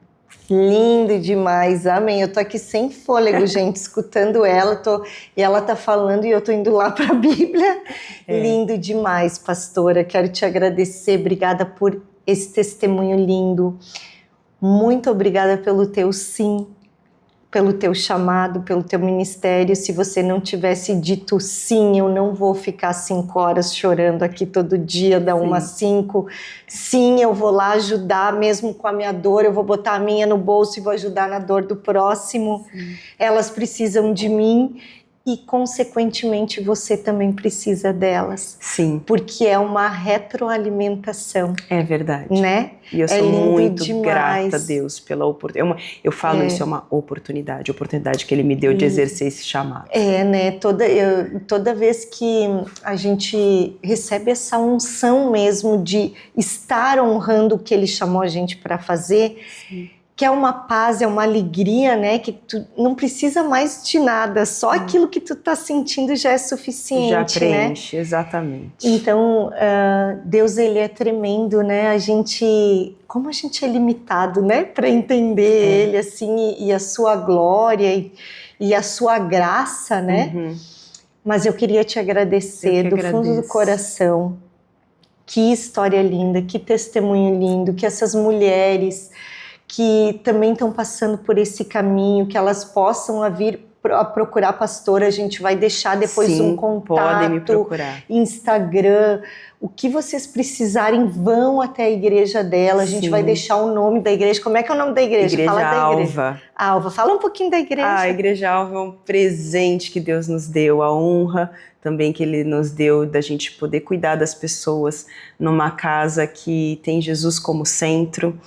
Lindo demais, amém. Eu tô aqui sem fôlego, gente, escutando ela, e ela tá falando e eu tô indo lá pra Bíblia. Lindo demais, pastora. Quero te agradecer, obrigada por esse testemunho lindo. Muito obrigada pelo teu sim, pelo teu chamado, pelo teu ministério. Se você não tivesse dito sim, eu não vou ficar 5 horas chorando aqui todo dia, da 1 às 5. Sim, eu vou lá ajudar, mesmo com a minha dor, eu vou botar a minha no bolso e vou ajudar na dor do próximo. Sim. Elas precisam de mim e, consequentemente, você também precisa delas. Sim. Porque é uma retroalimentação. É verdade. Né? E eu sou muito grata a Deus pela oportunidade. Eu falo isso é uma oportunidade que Ele me deu de exercer esse chamado. Né? Toda vez que a gente recebe essa unção mesmo de estar honrando o que Ele chamou a gente para fazer, sim, que é uma paz, é uma alegria, né? Que tu não precisa mais de nada, só aquilo que tu tá sentindo já é suficiente, já preenche, né? Exatamente. Então, Deus, Ele é tremendo, né? Como a gente é limitado, né? Para entender Ele, assim, e a sua glória e a sua graça, né? Uhum. Mas eu queria te agradecer do fundo do coração. Que história linda, que testemunho lindo, que essas mulheres que também estão passando por esse caminho, que elas possam vir a procurar a pastora. A gente vai deixar depois um contato, podem me procurar. Instagram, o que vocês precisarem, vão até a igreja dela. A gente vai deixar o nome da igreja. Como é que é o nome da igreja? Igreja Fala da igreja. Alva. Alva, fala um pouquinho da igreja. A Igreja Alva é um presente que Deus nos deu, a honra também que Ele nos deu da gente poder cuidar das pessoas numa casa que tem Jesus como centro,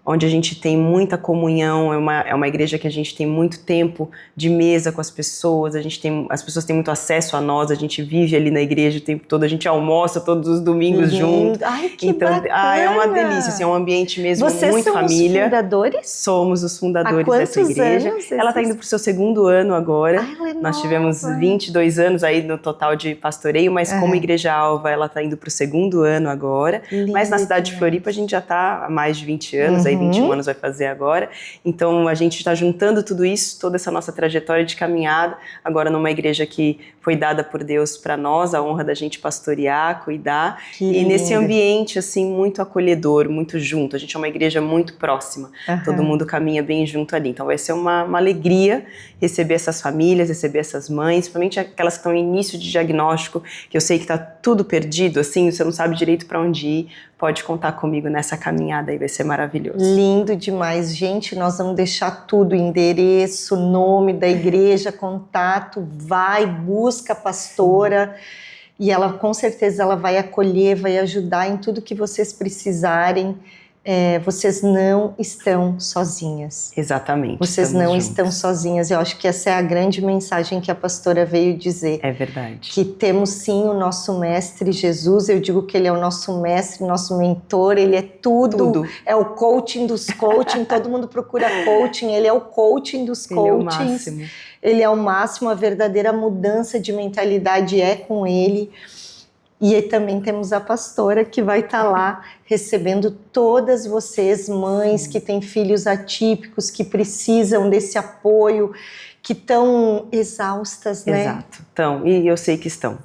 onde a gente tem muita comunhão, é uma igreja que a gente tem muito tempo de mesa com as pessoas, as pessoas têm muito acesso a nós, a gente vive ali na igreja o tempo todo, a gente almoça todos os domingos junto. Ai, que bacana! É uma delícia, assim, é um ambiente mesmo muito família. Vocês são os fundadores? Somos os fundadores dessa igreja. Ela está indo para o seu 2º ano agora. Ai, nós tivemos 22 anos aí no total de pastoreio, mas como Igreja Alva, ela está indo para o 2º ano agora. Lindo, mas na cidade de Floripa a gente já está há mais de 20 anos aí 21 anos vai fazer agora. Então a gente está juntando tudo isso, toda essa nossa trajetória de caminhada, agora numa igreja que foi dada por Deus para nós, a honra da gente pastorear, cuidar, e nesse ambiente assim muito acolhedor, muito junto. A gente é uma igreja muito próxima, todo mundo caminha bem junto ali. Então vai ser uma alegria receber essas famílias, receber essas mães, principalmente aquelas que estão em início de diagnóstico, que eu sei que está tudo perdido, assim, você não sabe direito para onde ir, pode contar comigo nessa caminhada aí, vai ser maravilhoso. Lindo demais, gente, nós vamos deixar tudo, endereço, nome da igreja, contato, vai, busca a pastora, e ela com certeza ela vai acolher, vai ajudar em tudo que vocês precisarem. Vocês não estão sozinhas. Exatamente. Vocês não estão sozinhas. Eu acho que essa é a grande mensagem que a pastora veio dizer. É verdade. Que temos sim o nosso mestre Jesus. Eu digo que ele é o nosso mestre, nosso mentor. Ele é tudo. É o coaching dos coaching. Todo mundo procura coaching. Ele é o coaching dos coachings. Ele é o máximo. Ele é o máximo. A verdadeira mudança de mentalidade é com ele. E aí também temos a pastora que vai estar lá recebendo todas vocês, mães que têm filhos atípicos, que precisam desse apoio, que estão exaustas, né? Exato, estão, e eu sei que estão.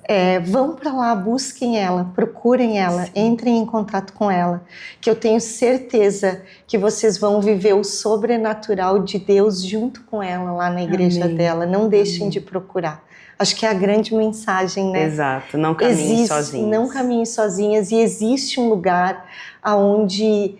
Vão para lá, busquem ela, procurem ela, entrem em contato com ela, que eu tenho certeza que vocês vão viver o sobrenatural de Deus junto com ela lá na igreja dela. Não deixem de procurar. Acho que é a grande mensagem, né? Exato, não caminhem sozinhas. Não caminhem sozinhas, e existe um lugar onde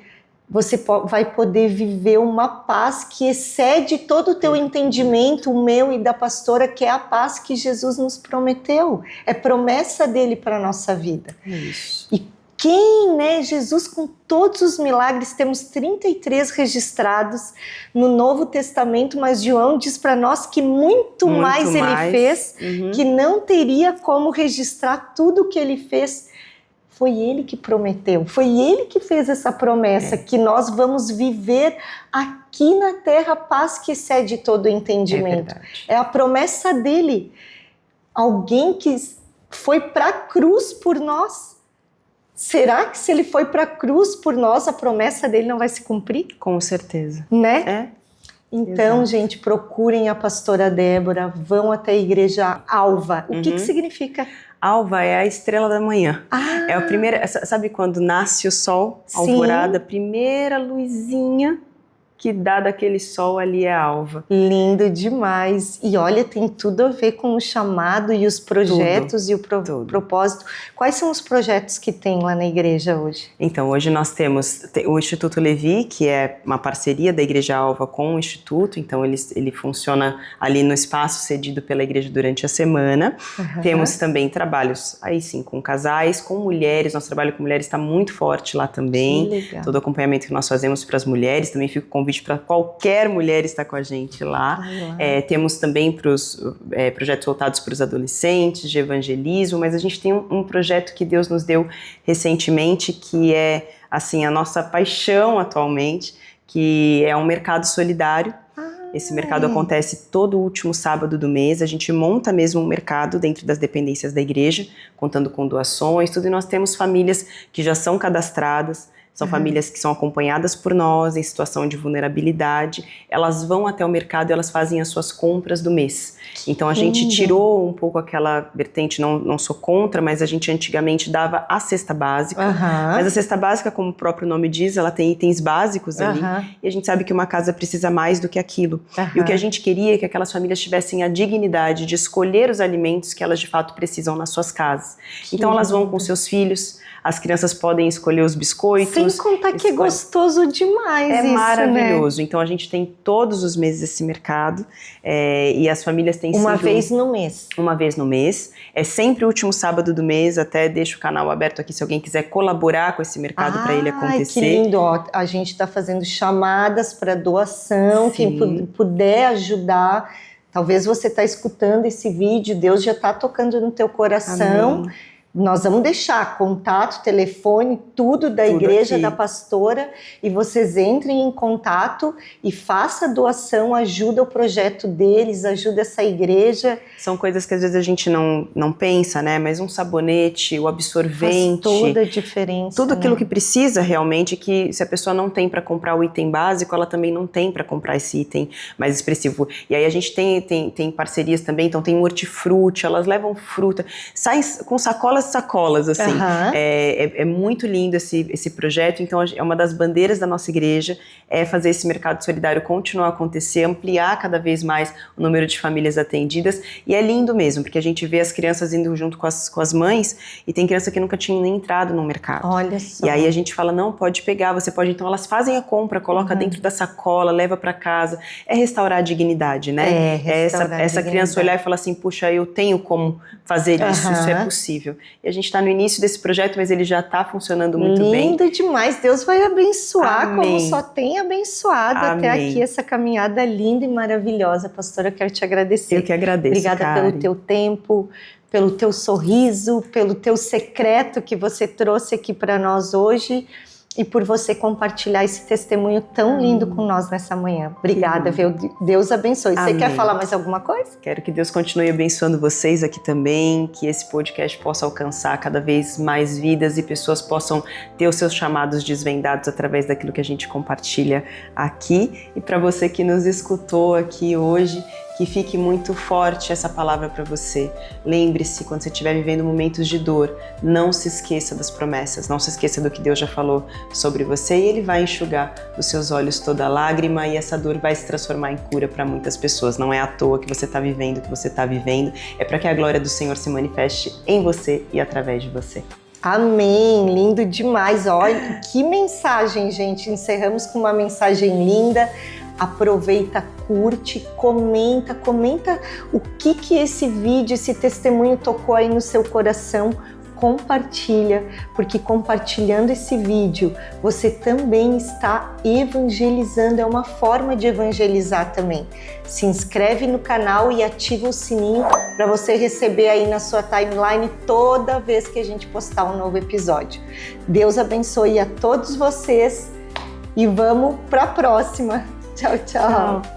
você vai poder viver uma paz que excede todo o teu entendimento, o meu e da pastora, que é a paz que Jesus nos prometeu. É promessa dele para a nossa vida. Isso. E quem, né? Jesus, com todos os milagres, temos 33 registrados no Novo Testamento, mas João diz para nós que muito mais ele fez, que não teria como registrar tudo o que ele fez. Foi ele que prometeu, foi ele que fez essa promessa, que nós vamos viver aqui na terra a paz que excede todo o entendimento. É a promessa dele. Alguém que foi para a cruz por nós. Será que se ele foi para a cruz por nós, a promessa dele não vai se cumprir? Com certeza. Né? Então, gente, procurem a pastora Débora, vão até a igreja Alva. O que significa? Alva é a estrela da manhã. É a primeira, sabe quando nasce o sol, alvorada, a primeira luzinha que dá daquele sol ali é a alva. Lindo demais. E olha, tem tudo a ver com o chamado e os projetos e o propósito. Quais são os projetos que tem lá na igreja hoje? Então, hoje nós temos o Instituto Levi, que é uma parceria da Igreja Alva com o Instituto. Então, ele funciona ali no espaço cedido pela igreja durante a semana. Temos também trabalhos, aí sim, com casais, com mulheres. Nosso trabalho com mulheres está muito forte lá também. Que legal. Todo o acompanhamento que nós fazemos para as mulheres. Também fica o convite para qualquer mulher estar com a gente lá. Temos também projetos voltados para os adolescentes, de evangelismo, mas a gente tem um projeto que Deus nos deu recentemente, que é assim, a nossa paixão atualmente, que é um mercado solidário. Esse mercado acontece todo último sábado do mês. A gente monta mesmo um mercado dentro das dependências da igreja, contando com doações, tudo. E nós temos famílias que já são cadastradas, são famílias que são acompanhadas por nós em situação de vulnerabilidade. Elas vão até o mercado e elas fazem as suas compras do mês. Então a gente tirou um pouco aquela vertente, não sou contra, mas a gente antigamente dava a cesta básica. Mas a cesta básica, como o próprio nome diz, ela tem itens básicos ali. E a gente sabe que uma casa precisa mais do que aquilo. E o que a gente queria é que aquelas famílias tivessem a dignidade de escolher os alimentos que elas de fato precisam nas suas casas. Então elas vão com seus filhos, as crianças podem escolher os biscoitos. Sem contar que é gostoso demais isso, maravilhoso. Né? Então a gente tem todos os meses esse mercado e as famílias têm uma vez no mês. Uma vez no mês. É sempre o último sábado do mês, até deixo o canal aberto aqui se alguém quiser colaborar com esse mercado para ele acontecer. Que lindo, ó, a gente está fazendo chamadas para doação, quem puder ajudar. Talvez você está escutando esse vídeo, Deus já está tocando no teu coração. Nós vamos deixar contato, telefone, tudo da igreja, aqui. da pastora, e vocês entrem em contato e façam a doação, ajuda o projeto deles, ajuda essa igreja. São coisas que às vezes a gente não pensa, né? Mas um sabonete, o absorvente... Faz toda a diferença. Tudo aquilo que precisa realmente, que se a pessoa não tem para comprar o item básico, ela também não tem para comprar esse item mais expressivo. E aí a gente tem parcerias também, então tem hortifruti, elas levam fruta, saem com sacolas, assim. É muito lindo esse projeto, então é uma das bandeiras da nossa igreja, é fazer esse mercado solidário continuar a acontecer, ampliar cada vez mais o número de famílias atendidas, e é lindo mesmo, porque a gente vê as crianças indo junto com as mães, e tem criança que nunca tinha nem entrado no mercado. Olha só. E aí a gente fala, não, pode pegar, você pode, então elas fazem a compra, coloca dentro da sacola, leva para casa, é restaurar a dignidade, né? Essa criança olhar e falar assim, puxa, eu tenho como fazer isso é possível. E a gente está no início desse projeto, mas ele já está funcionando muito bem. Lindo demais, Deus vai abençoar. Amém. Como só tem abençoado. Amém. Até aqui essa caminhada linda e maravilhosa. Pastora, eu quero te agradecer. Eu que agradeço, Obrigada Karen. pelo teu tempo, pelo teu sorriso, pelo teu secreto que você trouxe aqui para nós hoje e por você compartilhar esse testemunho tão lindo com nós nessa manhã. Obrigada, viu? Deus abençoe. Amém. Você quer falar mais alguma coisa? Quero que Deus continue abençoando vocês aqui também, que esse podcast possa alcançar cada vez mais vidas e pessoas possam ter os seus chamados desvendados através daquilo que a gente compartilha aqui. E para você que nos escutou aqui hoje, que fique muito forte essa palavra para você. Lembre-se, quando você estiver vivendo momentos de dor, não se esqueça das promessas, não se esqueça do que Deus já falou sobre você, e Ele vai enxugar dos seus olhos toda lágrima, e essa dor vai se transformar em cura para muitas pessoas. Não é à toa que você está vivendo o que você está vivendo, é para que a glória do Senhor se manifeste em você e através de você. Amém, lindo demais. Olha, que mensagem, gente. Encerramos com uma mensagem linda. Aproveita, curte, comenta o que esse vídeo, esse testemunho tocou aí no seu coração. Compartilha, porque compartilhando esse vídeo, você também está evangelizando, é uma forma de evangelizar também. Se inscreve no canal e ativa o sininho para você receber aí na sua timeline toda vez que a gente postar um novo episódio. Deus abençoe a todos vocês e vamos para a próxima. Tchau, tchau.